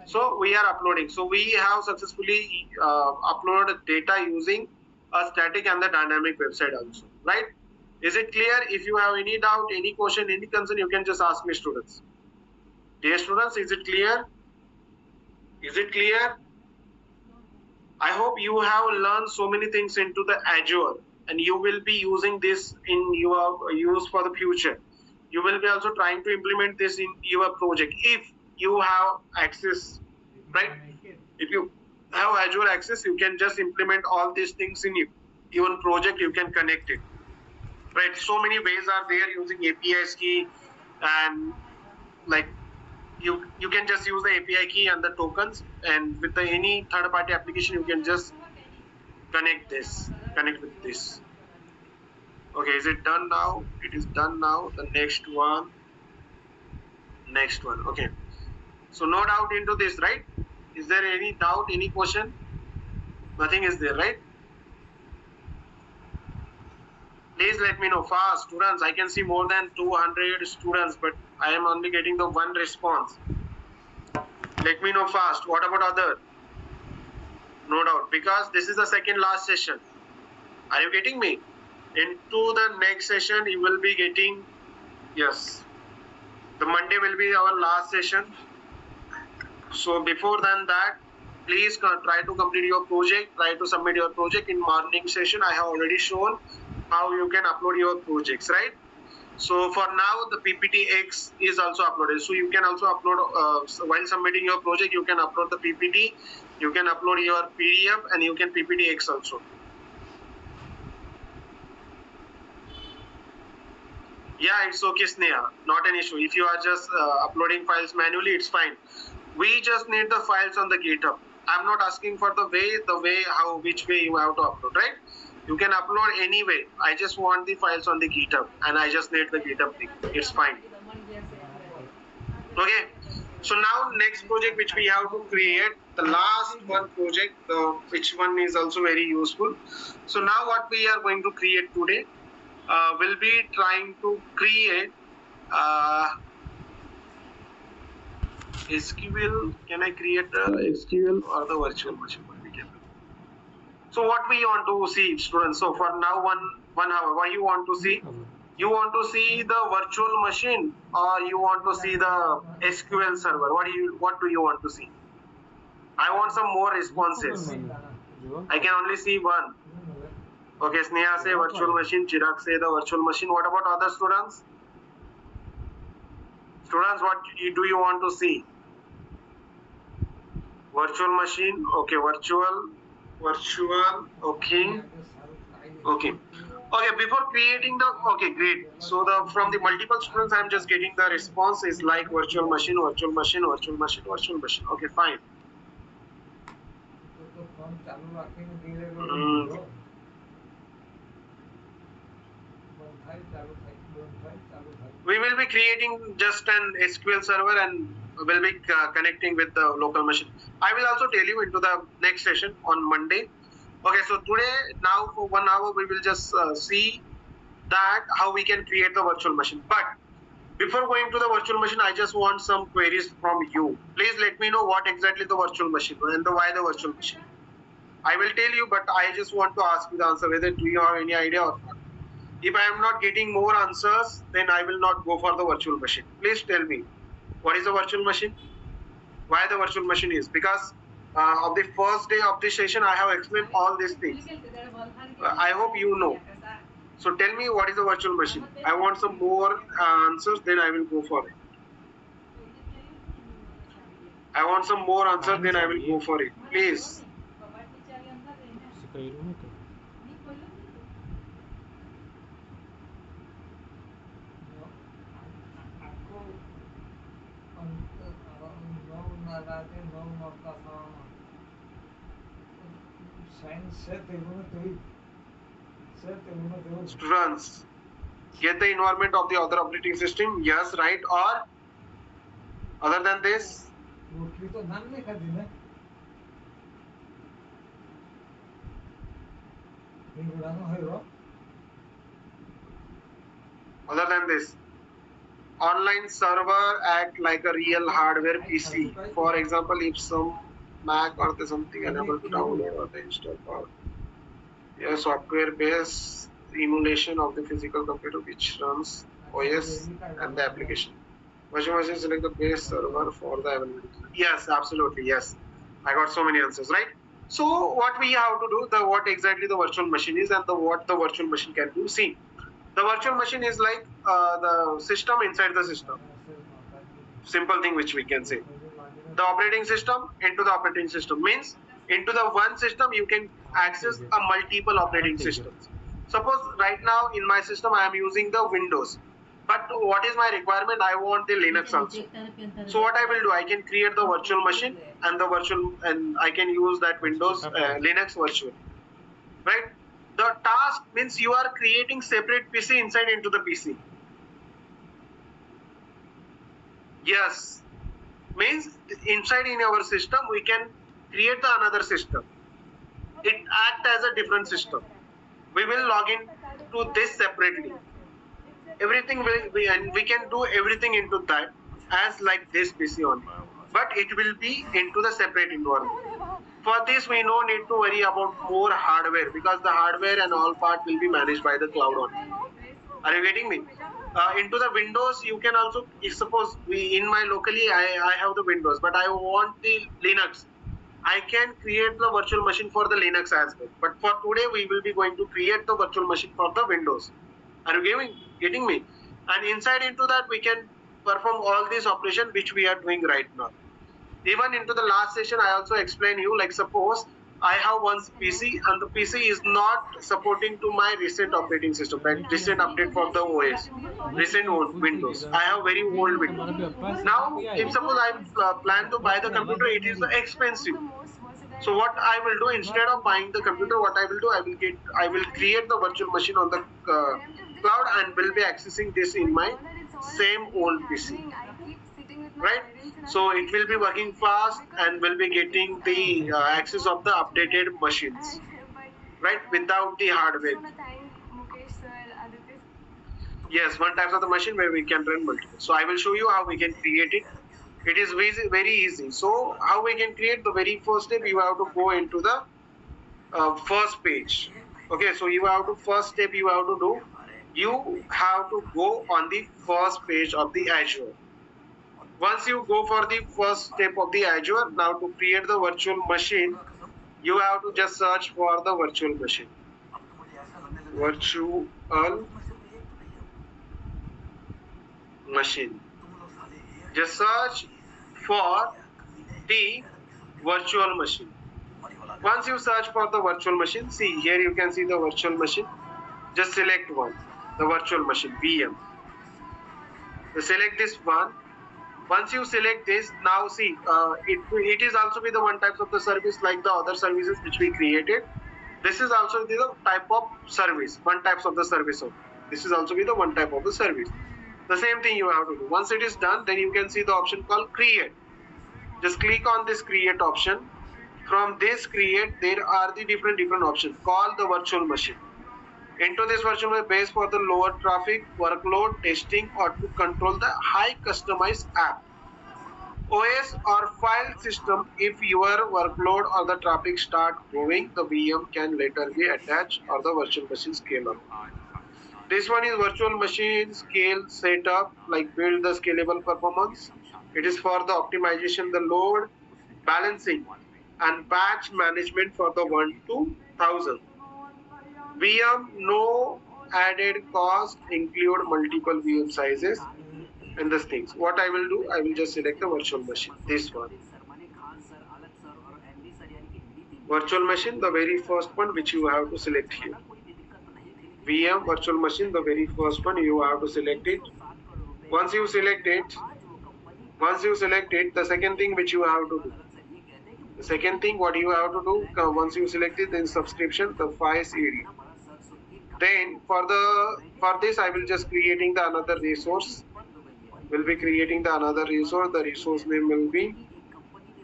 So we are uploading. So we have successfully uploaded data using a static and the dynamic website also, right? Is it clear? If you have any doubt, any question, any concern, you can just ask me, students. Dear students, is it clear? Is it clear? I hope you have learned so many things into the Azure, and you will be using this in your use for the future. You will be also trying to implement this in your project if you have access, right? If you have Azure access, you can just implement all these things in your project. You can connect it, right? So many ways are there using API key, and like you can just use the API key and the tokens, and with any third-party application, you can just connect with this. Okay, is it done now? It is done now. The next one. Okay, so no doubt into this, right? Is there any doubt, any question? Nothing is there, right? Please let me know fast, students. I can see more than 200 students, but I am only getting the one response. Let me know fast. What about other? No doubt, because this is the second last session. Are you getting me? Into the next session, you will be getting, yes, the Monday will be our last session. So before than that, please try to complete your project, try to submit your project in morning session. I have already shown how you can upload your projects, right? So for now, the PPTX is also uploaded. So you can also upload, while submitting your project, you can upload the PPT, you can upload your PDF, and you can PPTX also. Yeah, it's okay, Sneha. Not an issue. If you are just uploading files manually, it's fine. We just need the files on the GitHub. I'm not asking for which way you have to upload, right? You can upload any way. I just want the files on the GitHub, and I just need the GitHub link. It's fine. Okay. So now next project which we have to create, the last one project, which one is also very useful. So now what we are going to create today, we'll be trying to create SQL. Can I create SQL or the virtual machine? So what we want to see, students? So for now, one hour. What you want to see? You want to see the virtual machine, or you want to see the SQL server? What do you want to see? I want some more responses. I can only see one. Okay, Sneha say virtual machine, Chirag say the virtual machine. What about other students? Students, what do you want to see? Virtual machine, okay, virtual, okay. Okay, before creating the, okay, great. So from the multiple students, I'm just getting the response is like virtual machine, virtual machine, virtual machine, virtual machine. Okay, fine. We will be creating just an SQL server and will be connecting with the local machine. I will also tell you into the next session on Monday. Okay, so today, now for 1 hour, we will just see that how we can create the virtual machine. But before going to the virtual machine, I just want some queries from you. Please let me know what exactly the virtual machine and why the virtual machine. I will tell you, but I just want to ask you the answer, whether do you have any idea or not. If I am not getting more answers, then I will not go for the virtual machine. Please tell me, what is the virtual machine? Why the virtual machine is? Because of the first day of this session, I have explained all these things. I hope you know. So tell me, what is the virtual machine? I want some more answers, then I will go for it. I want some more answers, then I will go for it. Please. Students, get the environment of the other operating system. Yes, right. Or other than this, other than this, online server act like a real hardware PC. For example, if some Mac or something unable to download or the install for a software based emulation of the physical computer which runs OS and the application. Virtual machine select the base server for the availability. Yes, absolutely. Yes, I got so many answers, right? So what we have to do, what exactly the virtual machine is and what the virtual machine can do. See, the virtual machine is like the system inside the system. Simple thing which we can say. The operating system into the operating system means into the one system you can access a multiple operating systems. Suppose right now in my system I am using the Windows, but what is my requirement? I want the Linux also. So what I will do, I can create the virtual machine and I can use that Windows Linux virtual, right? The task means you are creating separate PC inside into the PC. Yes, means inside in our system we can create the another system. It acts as a different system. We will log in to this separately. Everything will be, and we can do everything into that as like this PC only, but it will be into the separate environment. For this, we no need to worry about more hardware because the hardware and all part will be managed by the cloud only. Are you getting me? Into the Windows, you can also, if suppose in my locally, I have the Windows, but I want the Linux. I can create the virtual machine for the Linux as well. But for today, we will be going to create the virtual machine for the Windows. Are you getting me? And inside into that, we can perform all these operations which we are doing right now. Even into the last session, I also explained you, like suppose I have one PC and the PC is not supporting to my recent operating system, like recent update for the OS, recent Windows. I have very old Windows. Now, if suppose I plan to buy the computer, it is expensive. So what I will do, instead of buying the computer, what I will do, I will create the virtual machine on the cloud and will be accessing this in my same old PC. Right? So it will be working fast and will be getting the access of the updated machines, right? Without the hardware. Yes, one type of the machine where we can run multiple. So I will show you how we can create it. It is very easy. So how we can create, the very first step, you have to go into the first page. Okay, so you have to, first step you have to do, you have to go on the first page of the Azure. Once you go for the first step of the Azure, now to create the virtual machine, you have to just search for the virtual machine. Virtual machine. Just search for the virtual machine. Once you search for the virtual machine, see here you can see the virtual machine. Just select one, the virtual machine, VM. So select this one. Once you select this, now see, it is also with the one type of the service like the other services which we created. This is also the type of service, one types of the service. This is also with the one type of the service. The same thing you have to do. Once it is done, then you can see the option called create. Just click on this create option. From this create, there are the different options. Call the virtual machine. Into this virtual machine base for the lower traffic, workload, testing, or to control the high customized app. OS or file system, if your workload or the traffic start growing, the VM can later be attached or the virtual machine scale up. This one is virtual machine scale setup, like build the scalable performance. It is for the optimization, the load balancing and batch management for the 1 to 1000. VM, no added cost, include multiple VM sizes and these things. What I will do, I will just select the virtual machine, this one. Virtual machine, the very first one which you have to select here. VM virtual machine, the very first one you have to select it. Once you select it, the second thing which you have to do. The second thing what you have to do, once you select it, then subscription, the FICE area. Then for this I will just creating the another resource. Will be creating the another resource. The resource name will be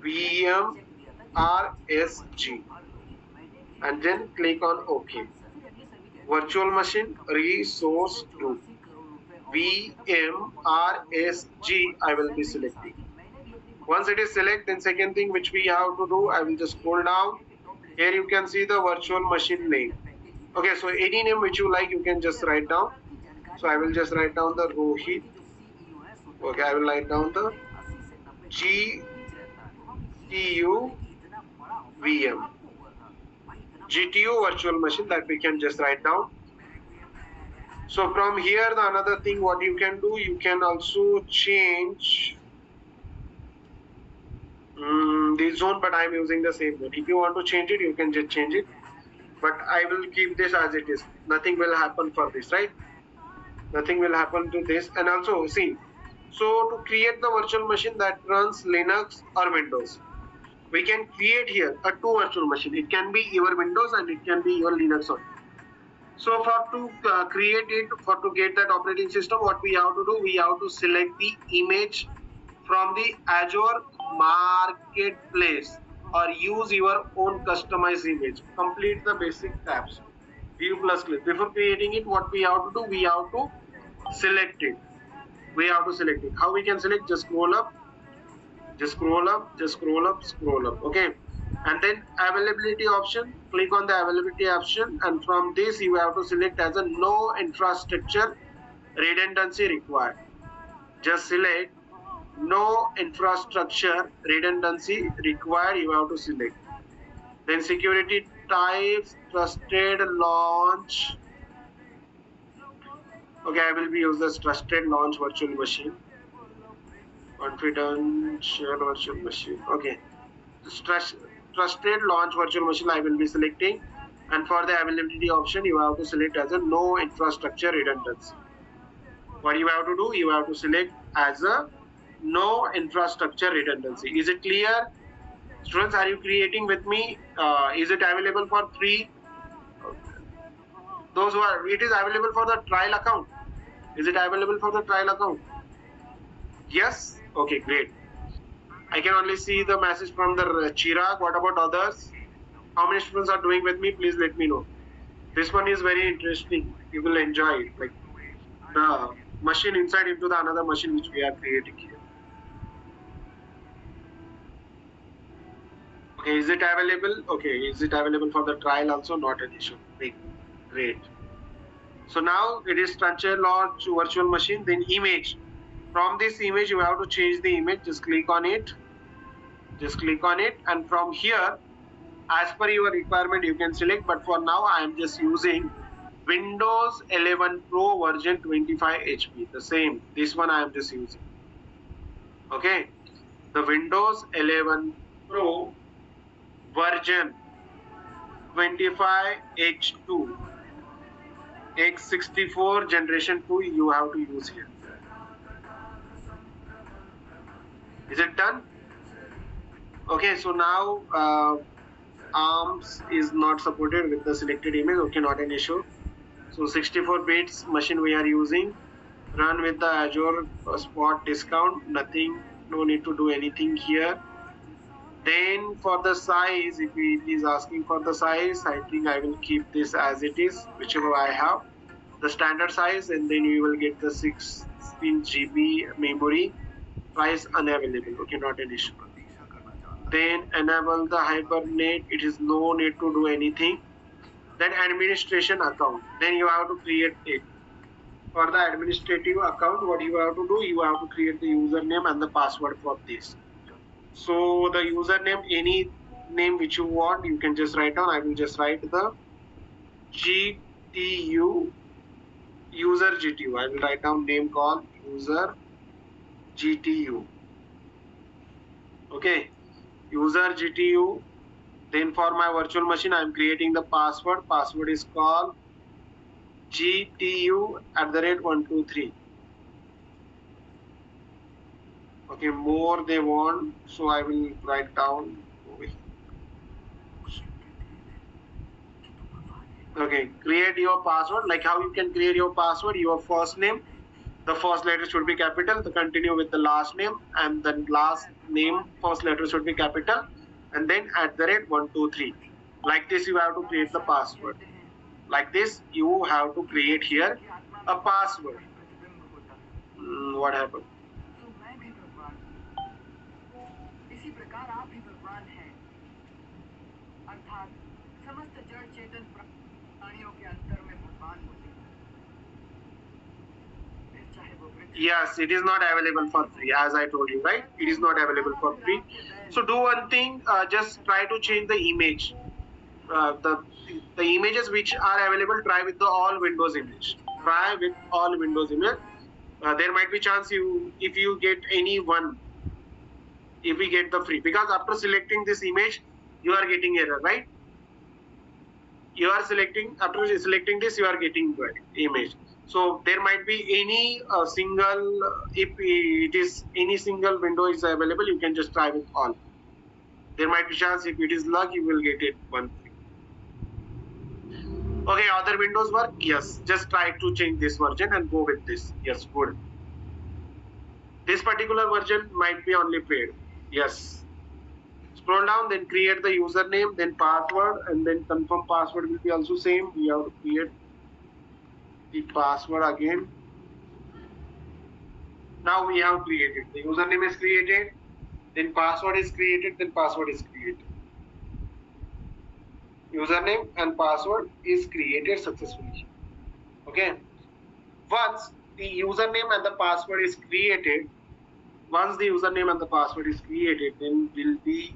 VMRSG, and then click on OK. Virtual machine resource group VMRSG I will be selecting. Once it is select, then second thing which we have to do, I will just scroll down. Here you can see the virtual machine name. Okay, so any name which you like, you can just write down. So I will just write down the Rohit. Okay, I will write down the GTU VM. GTU virtual machine, that we can just write down. So from here, the another thing what you can do, you can also change the zone, but I'm using the same one. If you want to change it, you can just change it. But I will keep this as it is. Nothing will happen for this, right? Nothing will happen to this. And also, see, so to create the virtual machine that runs Linux or Windows, we can create here a two virtual machine. It can be your Windows and it can be your Linux only. So for to create it, for to get that operating system, what we have to do, we have to select the image from the Azure Marketplace or use your own customized image. Complete the basic tabs. View plus clip. Before creating it, what we have to do? We have to select it. We have to select it. How we can select? Just scroll up, just scroll up, just scroll up, scroll up. Okay. And then availability option, click on the availability option, and from this you have to select as a no infrastructure redundancy required. Just select no infrastructure redundancy required, you have to select. Then security types, trusted launch. Okay, I will be using this trusted launch virtual machine. Confidential virtual machine. Okay. Trusted launch virtual machine I will be selecting. And for the availability option, you have to select as a no infrastructure redundancy. What you have to do? You have to select as a no infrastructure redundancy. Is it clear? Students, are you creating with me? Is it available for free? Those who are, it is available for the trial account. Is it available for the trial account? Yes? Okay, great. I can only see the message from the Chirag. What about others? How many students are doing with me? Please let me know. This one is very interesting. You will enjoy it. Like the machine inside into the another machine which we are creating here. Okay, is it available? Okay, is it available for the trial also? Not an issue. Great. So now it is structure launch virtual machine, then image. From this image, you have to change the image. Just click on it. Just click on it. And from here, as per your requirement, you can select. But for now, I am just using Windows 11 Pro version 25 HP. The same. This one I am just using. Okay. The Windows 11 Pro version 25 H2 x64 generation 2 you have to use here. Is it done? Okay, so now ARMS is not supported with the selected image. Okay, not an issue. So 64 bits machine we are using. Run with the Azure Spot discount. Nothing, no need to do anything here. Then for the size, if it is asking for the size, I think I will keep this as it is, whichever I have. The standard size, and then you will get the 16 GB memory. Price unavailable. Okay, not an issue. Then enable the Hibernate. It is no need to do anything. Then administration account. Then you have to create it. For the administrative account, what you have to do? You have to create the username and the password for this. So the username, any name which you want, you can just write down. I will just write the GTU, user GTU. I will write down name called user GTU. Okay, user GTU. Then for my virtual machine, I am creating the password. Password is called GTU@123. Okay, more they want, so I will write down. Okay, create your password. Like how you can create your password, your first name, the first letter should be capital, the continue with the last name, and the last name, first letter should be capital, and then @123. Like this, you have to create the password. Like this, you have to create here a password. What happened? Yes, it is not available for free, as I told you, right? It is not available for free. So do one thing, just try to change the image. The images which are available, try with the all Windows image. Try with all Windows image. There might be chance if you get any one, if we get the free, because after selecting this image, you are getting error, right? You are selecting, after selecting this, you are getting the image. So there might be any single, if it is any single window is available, you can just try with all. There might be chance, if it is luck, you will get it one. Okay, other windows work? Yes, just try to change this version and go with this. Yes, good. This particular version might be only paid. Yes. Scroll down, then create the username, then password, and then confirm password will be also same. We have to create the password again. Now we have created. The username is created, then password is created, then password is created. Username and password is created successfully. Okay. Once the username and the password is created, then we'll be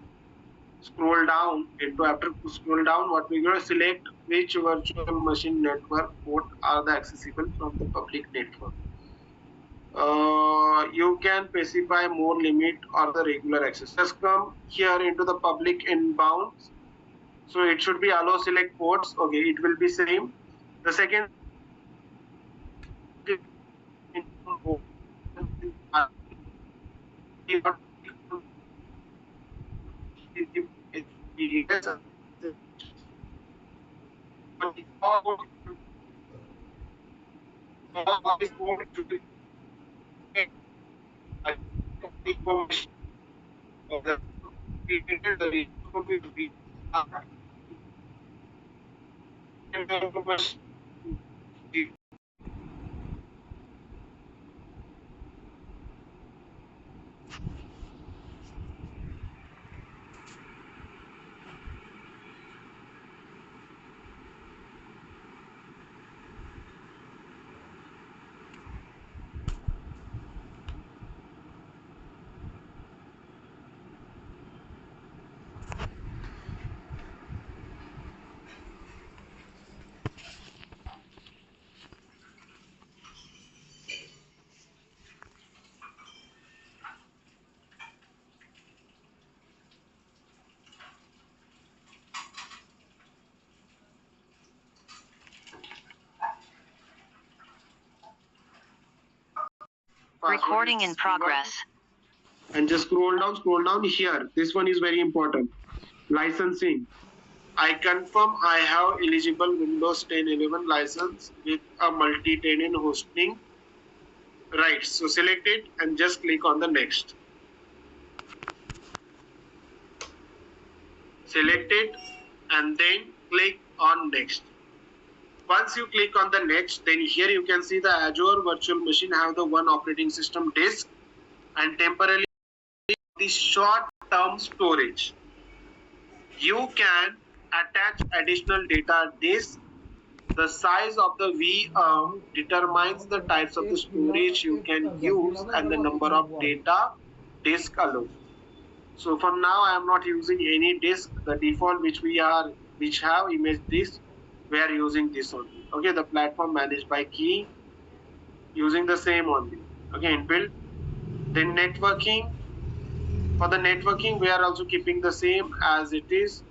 scroll down into after scroll down what we're going to select which virtual machine network port are the accessible from the public network. You can specify more limit or the regular access. Just come here into the public inbounds. So it should be allow select ports. Okay, it will be same. The second Recording in progress. And just scroll down here. This one is very important. Licensing. I confirm I have eligible Windows 10 11 license with a multi-tenant hosting. Right, so select it and just click on the next. Select it and then click on next. Once you click on the next, then here you can see the Azure virtual machine have the one operating system disk and temporarily the short-term storage. You can attach additional data disk. The size of the VM determines the types of the storage you can use and the number of data disk allowed. So for now, I am not using any disk. The default which have image disk, we are using this only. Okay, the platform managed by key, using the same only. Okay, inbuilt. Then networking. For the networking, we are also keeping the same as it is.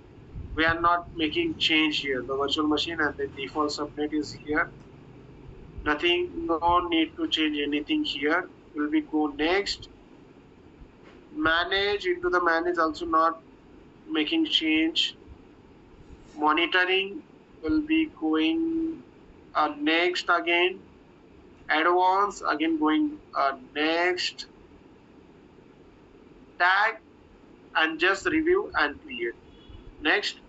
We are not making change here. The virtual machine and the default subnet is here. Nothing, no need to change anything here. Will be go next. Manage, into the manage also not making change. Monitoring will be going next again. Advanced again going next. Tag and just review and create. Next,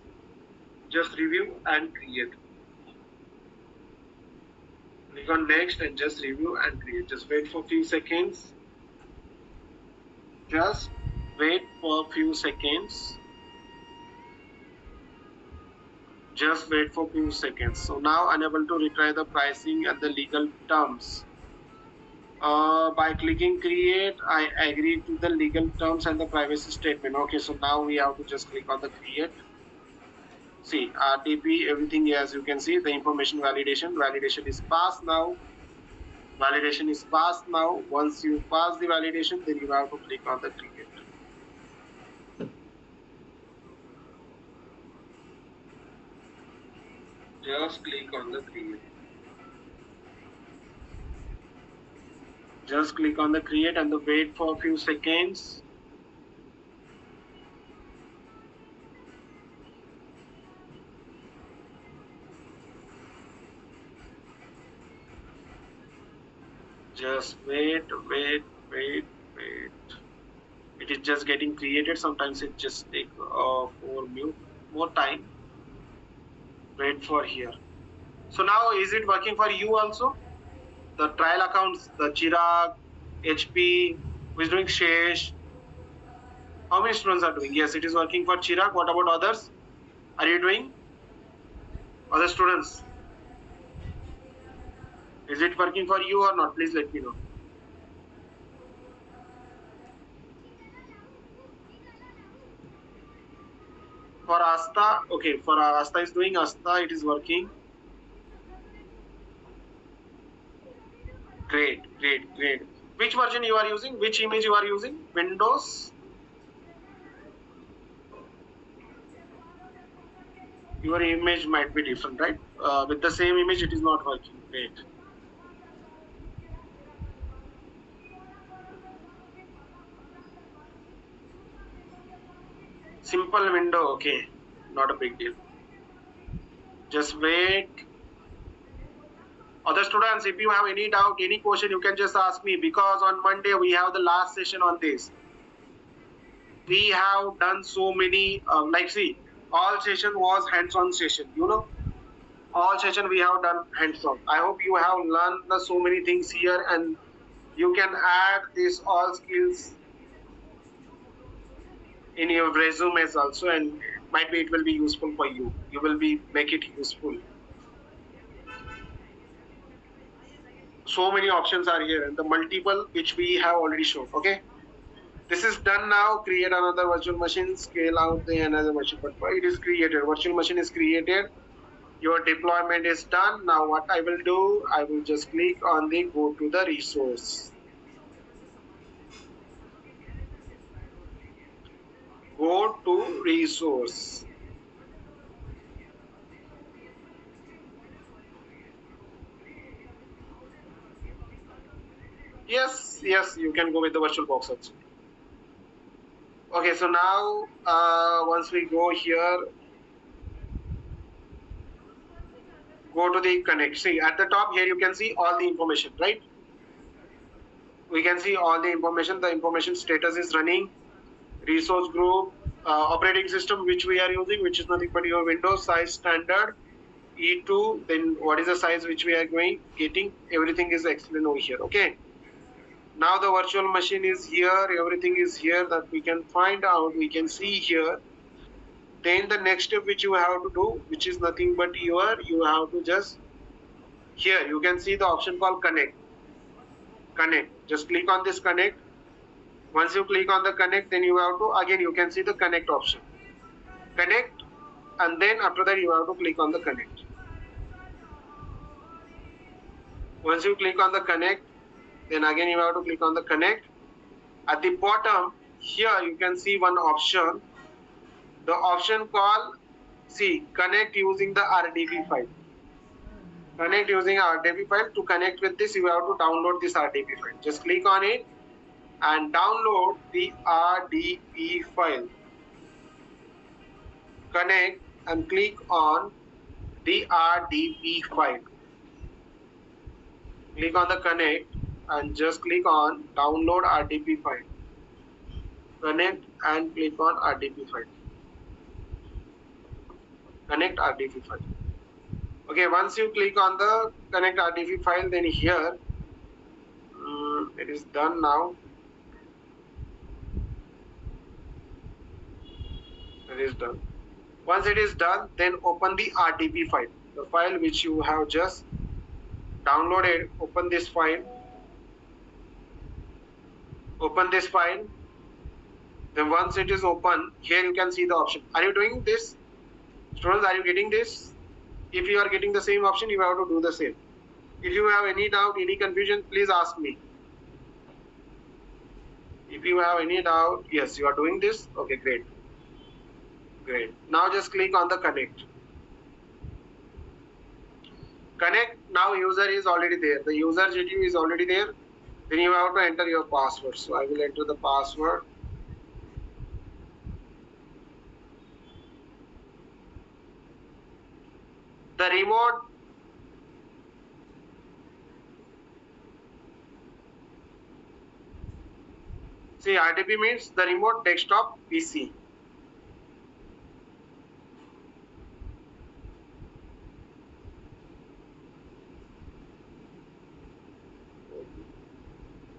just review and create. Click on next and just review and create. Just wait for a few seconds. Just wait for a few seconds. Just wait for a few seconds. So now unable to retry the pricing and the legal terms. By clicking create, I agree to the legal terms and the privacy statement. Okay, so now we have to just click on the create. See, RTP, everything as you can see, the information validation is passed now. Validation is passed now. Once you pass the validation, then you have to click on the create. Just click on the create. Just click on the create and the wait for a few seconds. Just wait. It is just getting created. Sometimes it just take more time. Wait for here. So now is it working for you also? The trial accounts, the Chirag, HP, who is doing Shesh. How many students are doing? Yes, it is working for Chirag. What about others? Are you doing? Other students? Is it working for you or not? Please let me know. For Asta, okay, for Asta is doing Asta, it is working. Great, great, great. Which version you are using? Which image you are using? Windows? Your image might be different, right? With the same image, it is not working. Great. Simple window, okay. Not a big deal. Just wait. Other students, if you have any doubt, any question, you can just ask me, because on Monday we have the last session on this. We have done so many, like see, all session was hands-on session, you know. All session we have done hands-on. I hope you have learned so many things here, and you can add these all skills in your resumes also, and might be it will be useful for you. You will be make it useful. So many options are here, and the multiple which we have already shown. Okay, this is done now. Create another virtual machine, scale out the another machine, but it is created. Virtual machine is created. Your deployment is done. Now what I will do, I will just click on the go to the resource. Go to resource. Yes, you can go with the VirtualBox also. Okay, so now once we go here, go to the connect. See at the top here, you can see all the information, right? We can see all the information. The information status is running, resource group, operating system which we are using, which is nothing but your Windows size standard E2. Then what is the size which we are getting? Everything is explained over here. Okay. Now the virtual machine is here. Everything is here that we can find out. We can see here. Then the next step which you have to do, which is nothing but you have to just here you can see the option called connect. Connect. Just click on this connect. Once you click on the connect, then you have to again you can see the connect option. Connect, and then after that you have to click on the connect. Once you click on the connect, then again you have to click on the connect. At the bottom here you can see one option. The option called connect using the RDP file. Connect using RDP file. To connect with this, you have to download this RDP file. Just click on it and download the RDP file. Connect and click on the RDP file. Click on the connect and just click on download RDP file. Connect and click on RDP file. Connect RDP file. Okay, once you click on the connect RDP file, then here it is done now. It is done. Once it is done, then open the RDP file, the file which you have just downloaded. Open this file. Open this file. Then once it is open, here you can see the option. Are you doing this? Students, are you getting this? If you are getting the same option, you have to do the same. If you have any doubt, any confusion, please ask me. If you have any doubt, yes, you are doing this. Okay, great. Great. Now just click on the connect. Connect. Now user is already there. The user GTU is already there. Then you have to enter your password. So I will enter the password. The remote See, RDP means the remote desktop PC.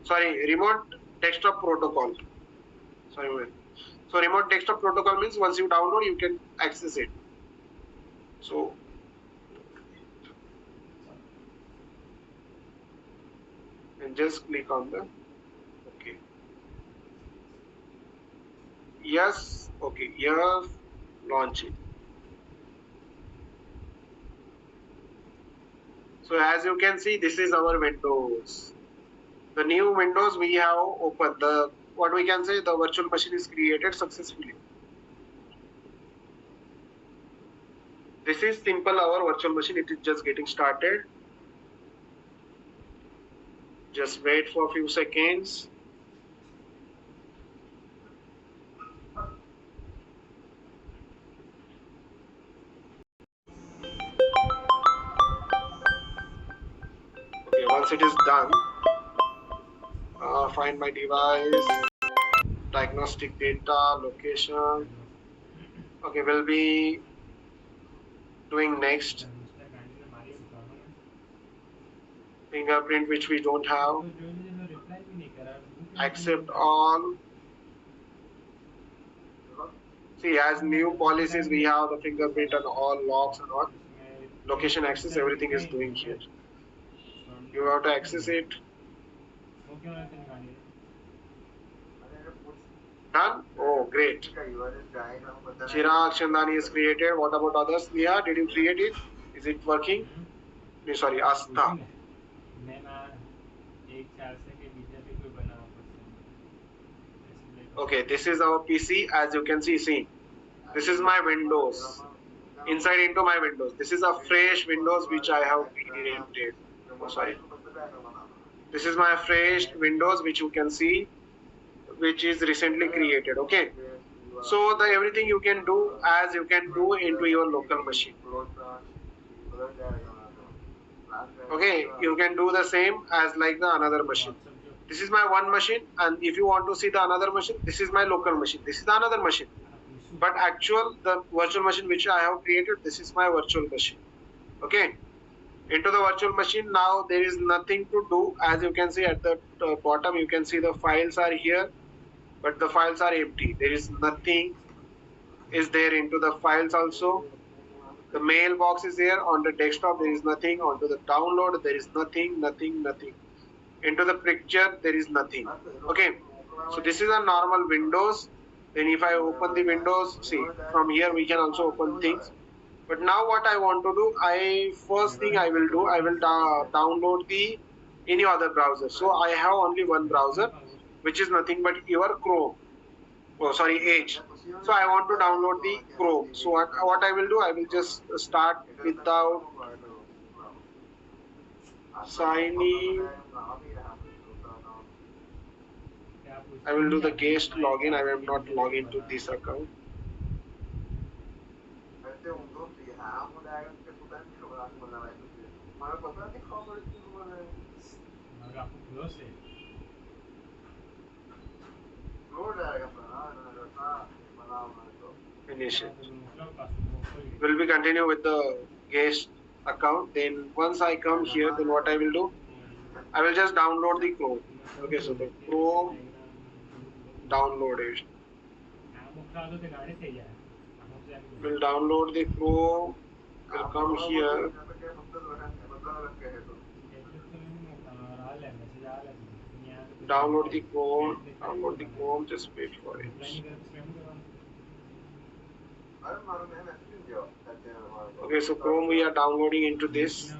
Sorry, remote desktop protocol. Sorry, wait. So remote desktop protocol means once you download, you can access it. So and just click on the okay. Yes, okay, yes, launch it. So as you can see, this is our Windows. The new Windows we have opened. The what we can say, the virtual machine is created successfully. This is simple our virtual machine. It is just getting started. Just wait for a few seconds. Okay, once it is done, find my device, diagnostic data, location. Okay, we'll be doing next. Fingerprint, which we don't have. Accept all. See, as new policies, we have the fingerprint and all locks and all. Location access, everything is doing here. You have to access it. Done? Oh, great. Chirag Chandani is created. What about others? Neha, did you create it? Is it working? Sorry, Asta. Okay, this is our PC. As you can see, this is my Windows. Inside into my Windows. This is a fresh Windows which I have created. Oh, sorry. This is my fresh Windows which you can see, which is recently created. Okay. So the everything you can do as you can do into your local machine. Okay, you can do the same as like the another machine. This is my one machine, and if you want to see the another machine, this is my local machine. This is the another machine. But actual the virtual machine which I have created, this is my virtual machine. Okay. Into the virtual machine now there is nothing to do. As you can see at the bottom, you can see the files are here, but the files are empty. There is nothing is there into the files also. The mailbox is there. On the desktop there is nothing. Onto the download there is nothing. Into the picture there is nothing. Okay, so this is a normal Windows. Then if I open the Windows, see from here we can also open things. But now what I want to do, first thing I will do, I will download the any other browser. So I have only one browser, which is nothing but your Chrome. Oh, sorry, Edge. So I want to download the Chrome. So what I will do, I will just start without signing. I will do the guest login. I will not log into this account. Finish it. Will we continue with the guest account? Then once I come here, then what I will do? I will just download the Chrome. Okay, so the Chrome downloaded. Will download the Chrome. Will come here. Download the Chrome. Just wait for it. Okay, so Chrome we are downloading into this.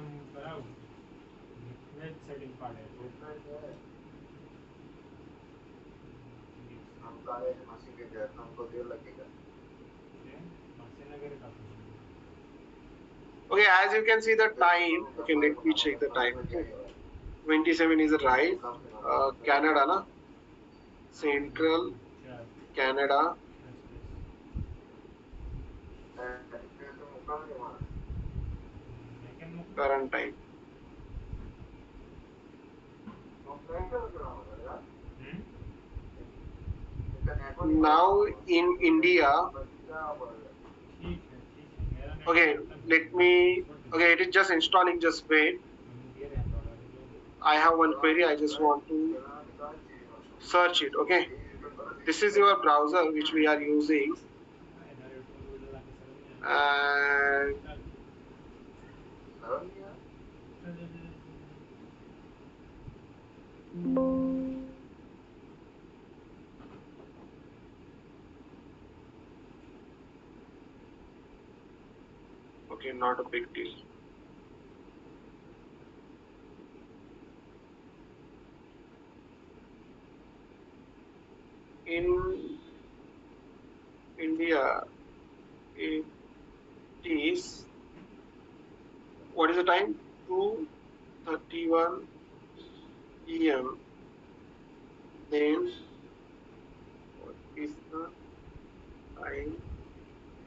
Okay, as you can see the time. Okay, let me check the time. Okay. 27 is right. Canada, na? Central Canada. Current time. Now in India, okay, okay, it is just installing, just wait. I have one query, I just want to search it, okay. This is your browser which we are using. And okay, not a big deal. In India, it is, what is the time? 2:31 p.m. Then what is the time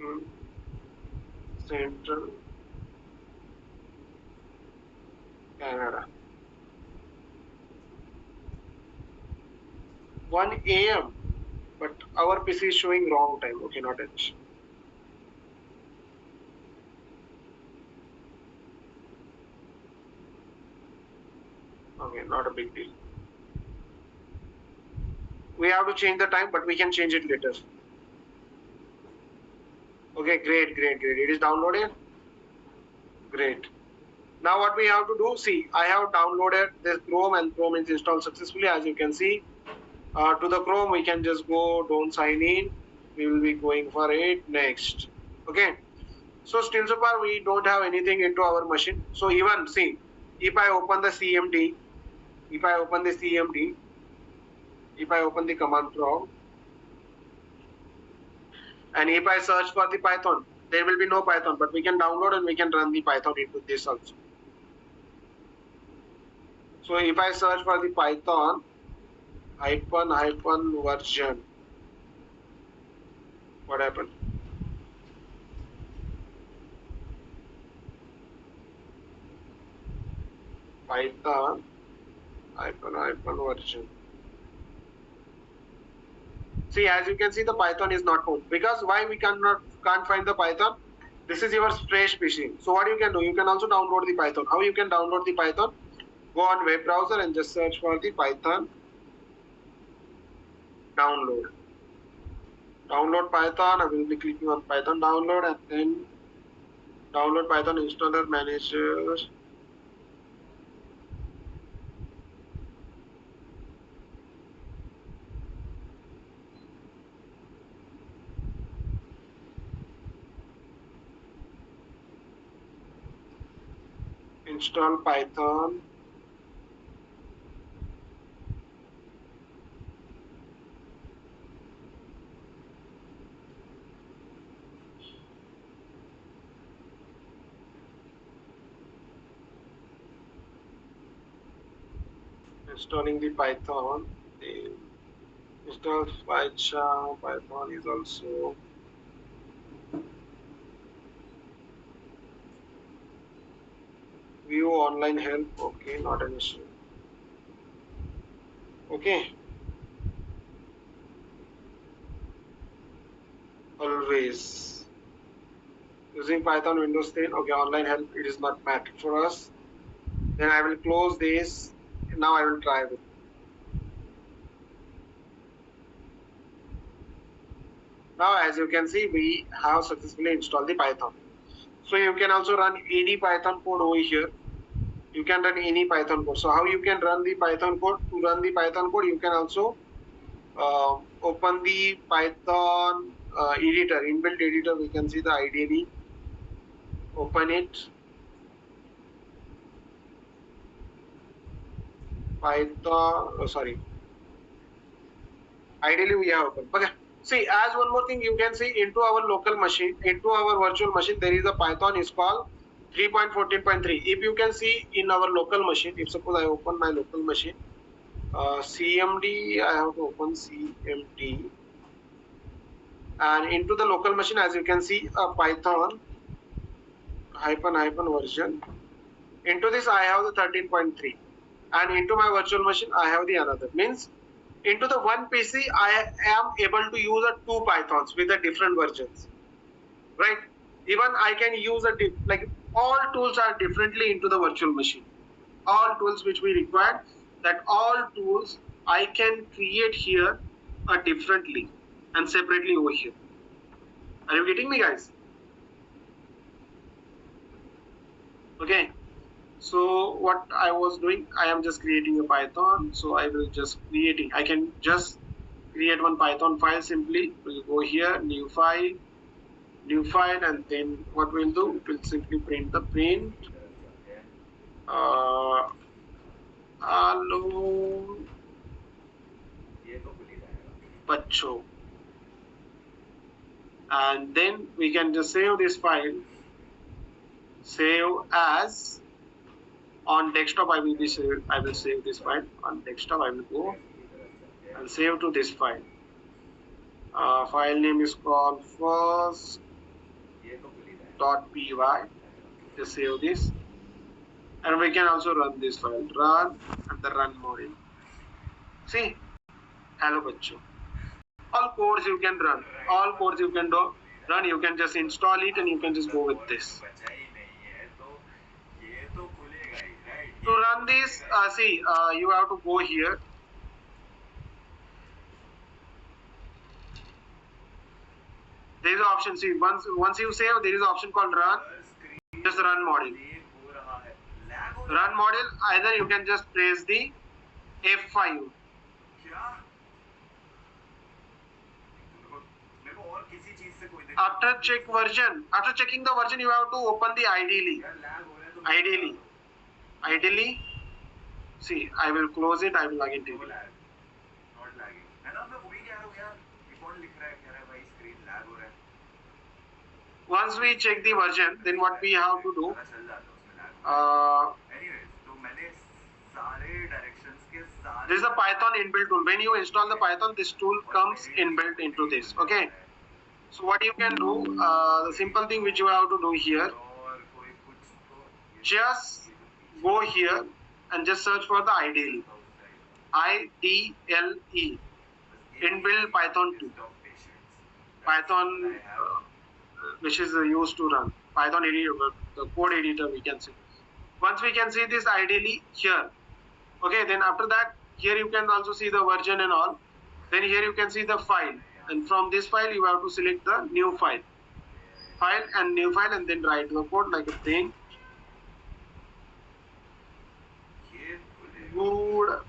in Central Canada? 1 a.m. But our PC is showing wrong time. Okay, not an issue. Okay, not a big deal. We have to change the time, but we can change it later. Okay, great. It is downloaded. Great. Now what we have to do, see, I have downloaded this Chrome and Chrome is installed successfully. As you can see, to the Chrome, we can just go, don't sign in. We will be going for it next. Okay. So still so far, we don't have anything into our machine. So even see, if I open the CMD, if I open the command prompt, and if I search for the Python, there will be no Python, but we can download and we can run the Python into this also. So if I search for the Python hyphen version, what happened? Python hyphen version. See, as you can see, the Python is not found. Because why we can't find the Python? This is your fresh machine. So what you can do, you can also download the Python. How you can download the Python? Go on web browser and just search for the Python download. Download Python. I will be clicking on Python download and then download Python installer manager. Install Python. Installing the Python. Install PyCharm. Python is also view online help. Okay, not an issue. Okay. Always using Python Windows 10. Okay, online help, it is not matter for us. Then I will close this. Now I will try it. Now as you can see, we have successfully installed the Python. So you can also run any Python code over here. You can run any Python code. So how you can run the Python code? To run the Python code, you can also open the Python editor, inbuilt editor. We can see the IDE. Open it. Python, ideally we have open. Okay. See, as one more thing, you can see into our local machine, into our virtual machine, there is a Python is called 3.14.3. If you can see in our local machine, if suppose I open my local machine, CMD, I have to open CMD. And into the local machine, as you can see, a Python hyphen version. Into this, I have the 13.3. And into my virtual machine, I have the another. Means Into the one PC, I am able to use two Pythons with the different versions, right? Even I can use like all tools are differently into the virtual machine. All tools which we require, that all tools I can create here differently and separately over here. Are you getting me, guys? Okay. So what I was doing, I am just creating a Python. So I will just creating. I can just create one Python file simply. We'll go here, new file, and then what we'll do, we'll simply print the print. Hello, Bacho. And then we can just save this file. Save as on desktop. I will save this file on desktop. I will go and save to this file. File name is called first.py. Just save this, and we can also run this file. Run and the run module. See, hello Bacho. All codes you can run. All codes you can run. You can just install it and you can just go with this. To run this, you have to go here. There is an option. See, once you save, there is an option called run. Just run module. Run module. Either you can just press the F5. After checking the version, you have to open the ideally. See, I will close it. I will log into it. Once we check the version, then what we have to do? This is a Python inbuilt tool. When you install the Python, this tool comes inbuilt into this. Okay. So what you can do, the simple thing which you have to do here, just go here and just search for the IDLE. IDLE, inbuilt Python 2. Python, which is used to run Python editor, the code editor we can see. Once we can see this IDLE here, okay, then after that, here you can also see the version and all. Then here you can see the file. And from this file, you have to select the new file. And new file, and then write the code like a print. Good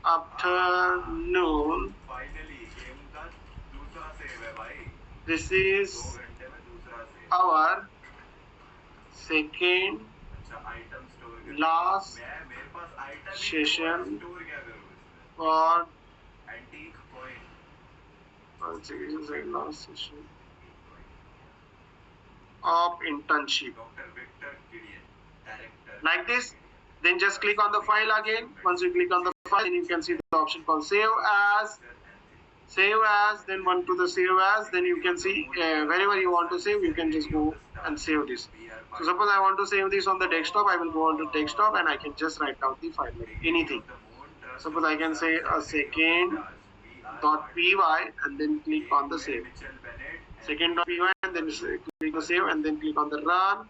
afternoon. This is our second last session for last session of internship. Like this, then just click on the file again. Once you click on the file, then you can see the option called save as. Then one to the save as. Then you can see wherever you want to save, you can just go and save this. So suppose I want to save this on the desktop, I will go on to desktop and I can just write down the file, like anything. Suppose I can say a second.py and then click on the save. Second.py and then click on save and then click on the run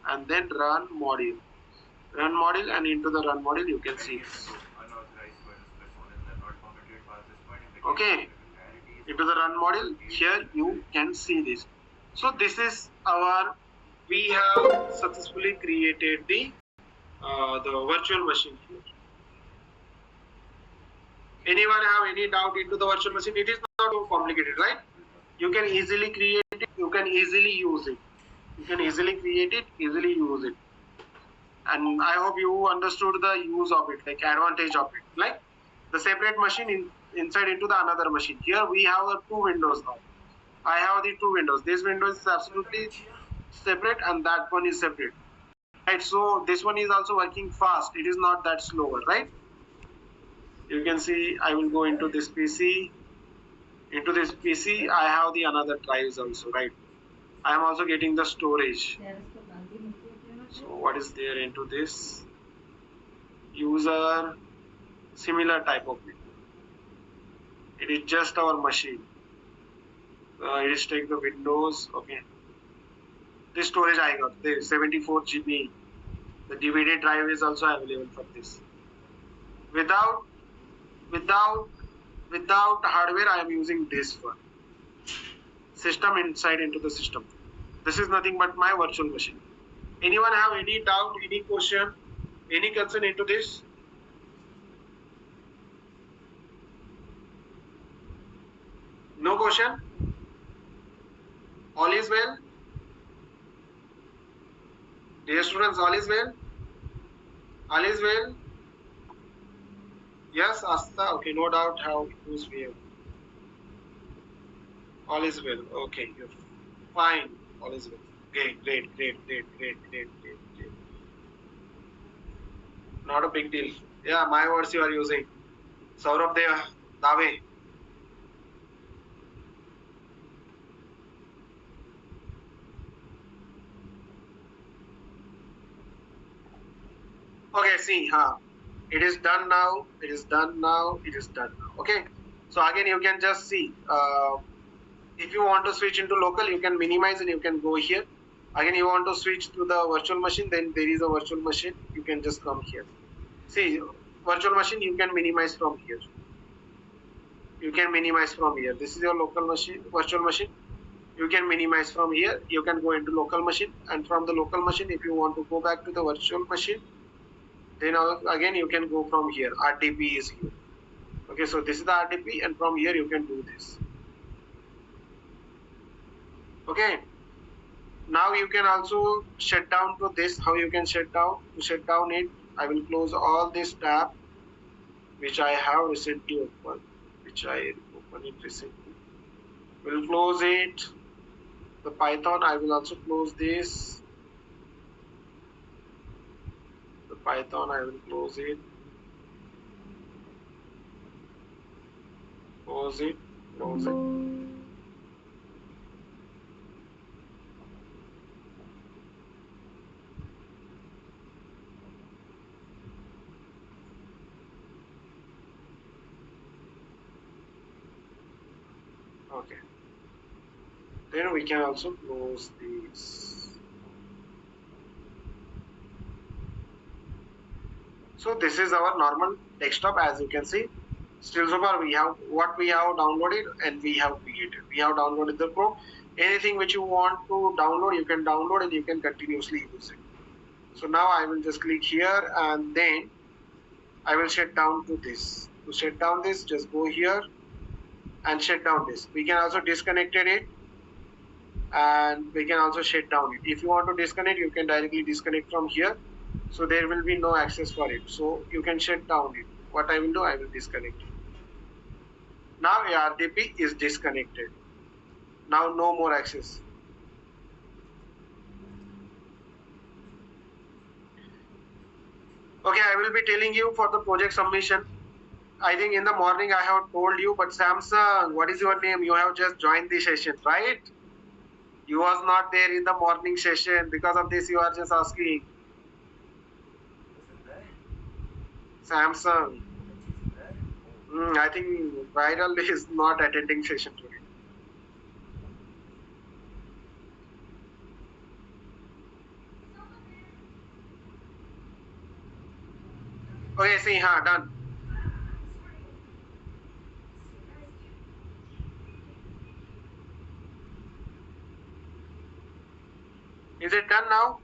and then run module. Run module, and into the run module you can see this. Okay, into the run module, here you can see this. So this is we have successfully created the virtual machine here. Anyone have any doubt into the virtual machine? It is not too complicated, right? You can easily create it, you can easily use it. You can easily create it, easily use it. And I hope you understood the use of it, like advantage of it. Like the separate machine inside into the another machine. Here we have two windows now. I have the two windows. This window is absolutely separate and that one is separate. Right, so this one is also working fast. It is not that slower, right? You can see I will go into this PC. Into this PC, I have the another drives also, right? I am also getting the storage. So what is there into this? User, similar type of it. It is just our machine. It is take the Windows. Okay. This storage I got, the 74 GB. The DVD drive is also available for this. Without hardware, I am using this one. System inside into the system. This is nothing but my virtual machine. Anyone have any doubt, any question, any concern into this? No question? All is well? Dear students, all is well? All is well? Yes, Asta. Okay, no doubt how it was well. All is well. Okay, you're fine. All is well. Great. Not a big deal. Yeah, my words you are using. Saurabh Dave. Okay, see, it is done now. It is done now. Okay, so again, you can just see. If you want to switch into local, you can minimize and you can go here. Again, you want to switch to the virtual machine, then there is a virtual machine. You can just come here. See, virtual machine, you can minimize from here. This is your local machine, virtual machine. You can minimize from here. You can go into local machine, and from the local machine, if you want to go back to the virtual machine, then again you can go from here. RDP is here. Okay, so this is the RDP, and from here you can do this. Okay. Now you can also shut down to this. How you can shut down? To shut down it, I will close all this tab which I have recently opened. Will close it. The Python, I will also close this. The Python, I will close it. Close it. Okay. Then we can also close these. So this is our normal desktop, as you can see. Still so far we have what we have downloaded and we have created. We have downloaded the Chrome. Anything which you want to download, you can download and you can continuously use it. So now I will just click here and then I will shut down to this. To shut down this, just go here and shut down this. We can also disconnect it and we can also shut down it. If you want to disconnect, you can directly disconnect from here. So there will be no access for it. So you can shut down it. What I will do, I will disconnect it. Now RDP is disconnected. Now no more access. Okay, I will be telling you for the project submission. I think in the morning I have told you, but Samsung, what is your name? You have just joined the session, right? You was not there in the morning session. Because of this, you are just asking. Samsung. I think Viral is not attending session today. Okay, see, done. Is it done now?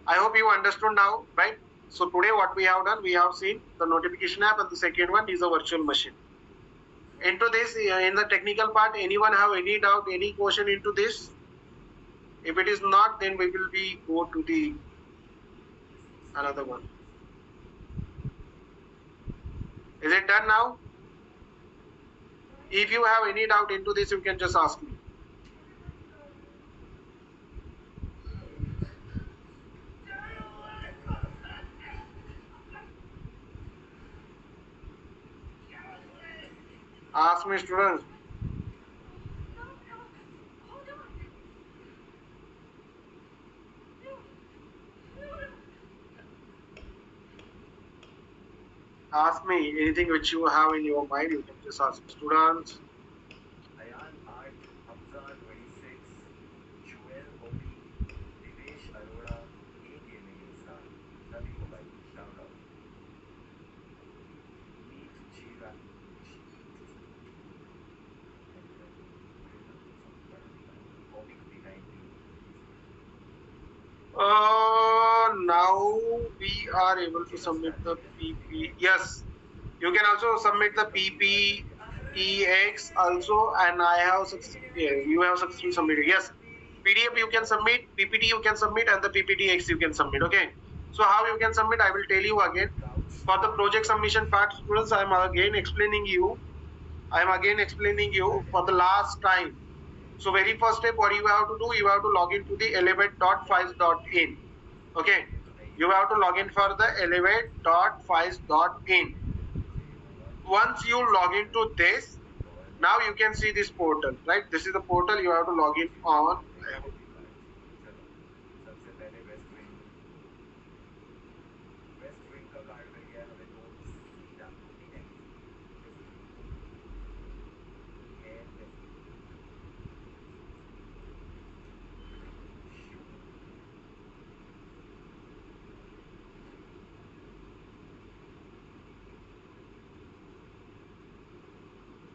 I hope you understood now, right? So today what we have done, we have seen the notification app and the second one is a virtual machine. Into this, in the technical part, anyone have any doubt, any question into this? If it is not, then we will be go to the another one. Is it done now? If you have any doubt into this, you can just ask me. Ask me, students. Ask me anything which you have in your mind. You can just ask students. Ayan Art, Hamza 26, Joel Obi, Divesh Arora, A Gaming Insan, Nabi Mobile, shout out. Meet Chira. Comic behind you. Now we are able to submit the PP. Yes, you can also submit the PPEX also, and I have you have successfully submitted. Yes, PDF you can submit, PPT you can submit, and the PPTX you can submit. Okay. So how you can submit? I will tell you again. For the project submission part, students, I am again explaining you for the last time. So very first step, what you have to do, you have to log into the elevate.files.in. Okay. You have to log in for the elevate.files.in. Once you log into this, now you can see this portal, right? This is the portal you have to log in on. सबसे पहले waste wing का card मिल गया हमें तो सीधा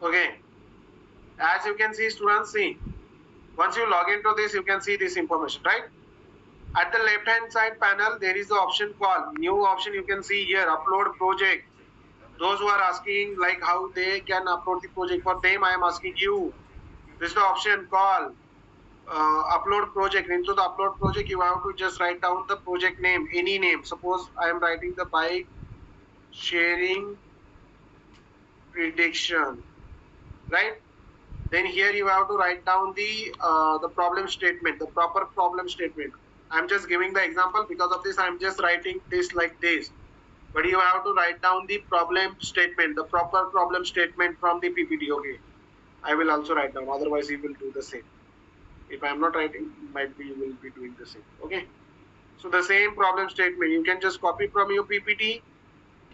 Okay. As you can see, students, see. Once you log into this, you can see this information, right? At the left hand side panel, there is the option called new option. You can see here, upload project. Those who are asking like how they can upload the project, for them I am asking you. This is the option called upload project. Into the upload project, you have to just write down the project name, any name. Suppose I am writing the bike sharing prediction, right? Then here you have to write down the problem statement, the proper problem statement. I'm just giving the example. Because of this, I'm just writing this like this. But you have to write down the problem statement, the proper problem statement from the PPT. Okay. I will also write down. Otherwise, you will do the same. If I'm not writing, might be you will be doing the same. Okay. So the same problem statement, you can just copy from your PPT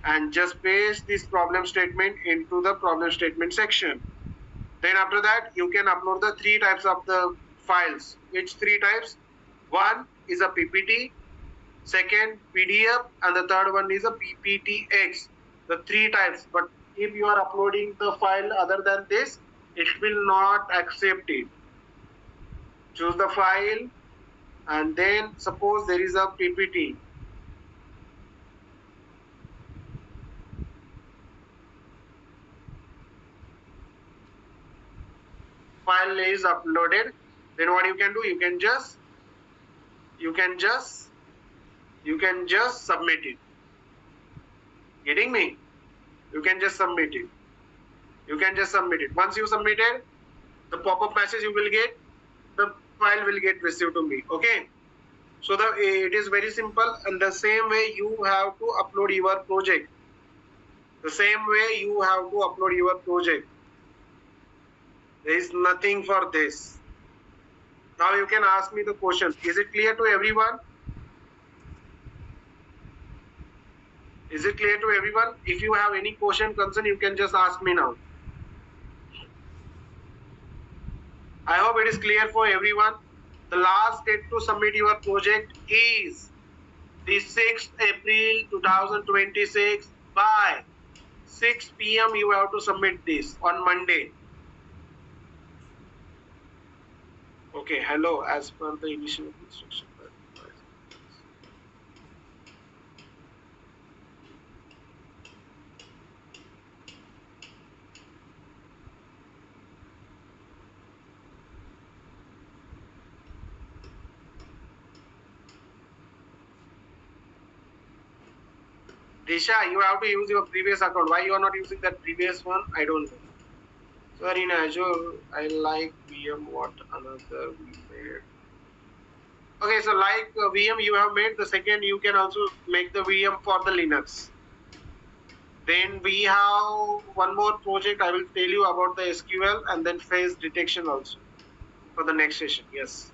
and just paste this problem statement into the problem statement section. Then after that, you can upload the three types of the files. Which three types? One is a PPT, second PDF, and the third one is a PPTX. The three types. But if you are uploading the file other than this, it will not accept it. Choose the file, and then suppose there is a PPT. File is uploaded. Then what you can do? You can just submit it. Getting me? You can just submit it. Once you submit it, the pop-up message you will get, the file will get received to me. Okay. So it is very simple, and the same way you have to upload your project. There is nothing for this. Now you can ask me the question. Is it clear to everyone? If you have any question, concern, you can just ask me now. I hope it is clear for everyone. The last date to submit your project is the 6th April 2026 by 6 p.m. You have to submit this on Monday. Okay, hello. As per the initial instruction. Disha, you have to use your previous account. Why you are not using that previous one? I don't know. Sir, in Azure, I like VM. What another we made? Okay, so like VM you have made, the second you can also make the VM for the Linux. Then we have one more project. I will tell you about the SQL and then phase detection also for the next session. Yes.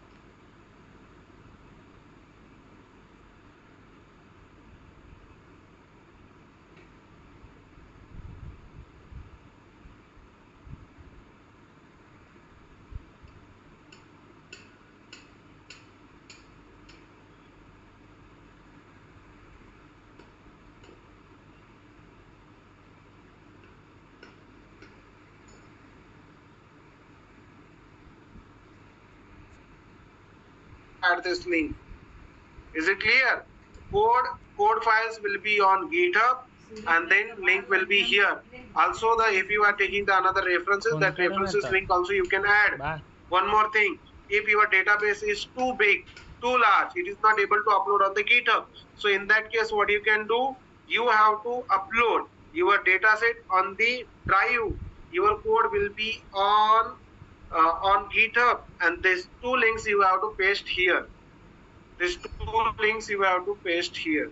add this link. Is it clear? Code files will be on GitHub, and then link will be here. Also, if you are taking the another references, that references link also you can add. Bye. One more thing, if your database is too big, too large, it is not able to upload on the GitHub. So in that case, what you can do, you have to upload your dataset on the drive. Your code will be on GitHub, and these two links you have to paste here. These two links you have to paste here.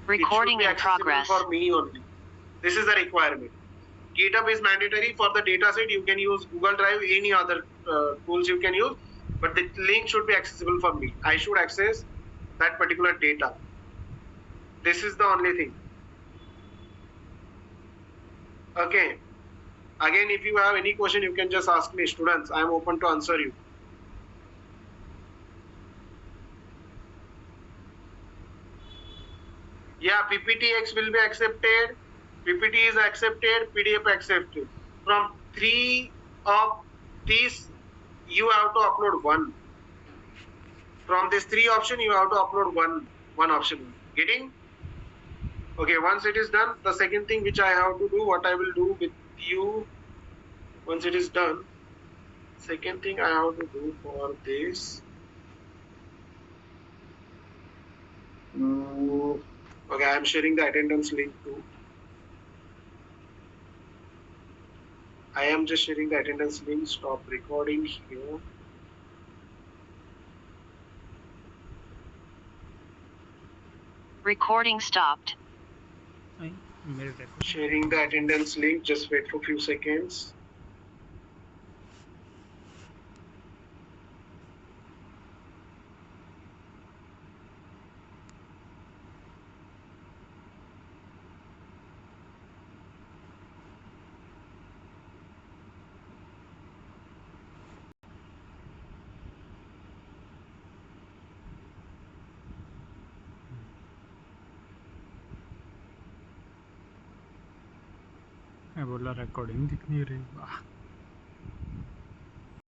Recording in accessible progress. for me only. This is the requirement. GitHub is mandatory for the dataset. You can use Google Drive, any other tools you can use, but the link should be accessible for me. I should access that particular data. This is the only thing. Okay. Again, if you have any question, you can just ask me, students. I am open to answer you. Yeah, PPTX will be accepted. PPT is accepted. PDF accepted. From 3 of these, you have to upload one. From these 3 options, you have to upload one option. Getting? Okay, once it is done, the second thing which I have to do, what I will do with you, once it is done, second thing I have to do for this. Okay, I am sharing the attendance link too. I am just sharing the attendance link. Stop recording here. Recording stopped. Sharing the attendance link. Just wait for a few seconds. मैं बोला recording दिख नहीं रही। वाह।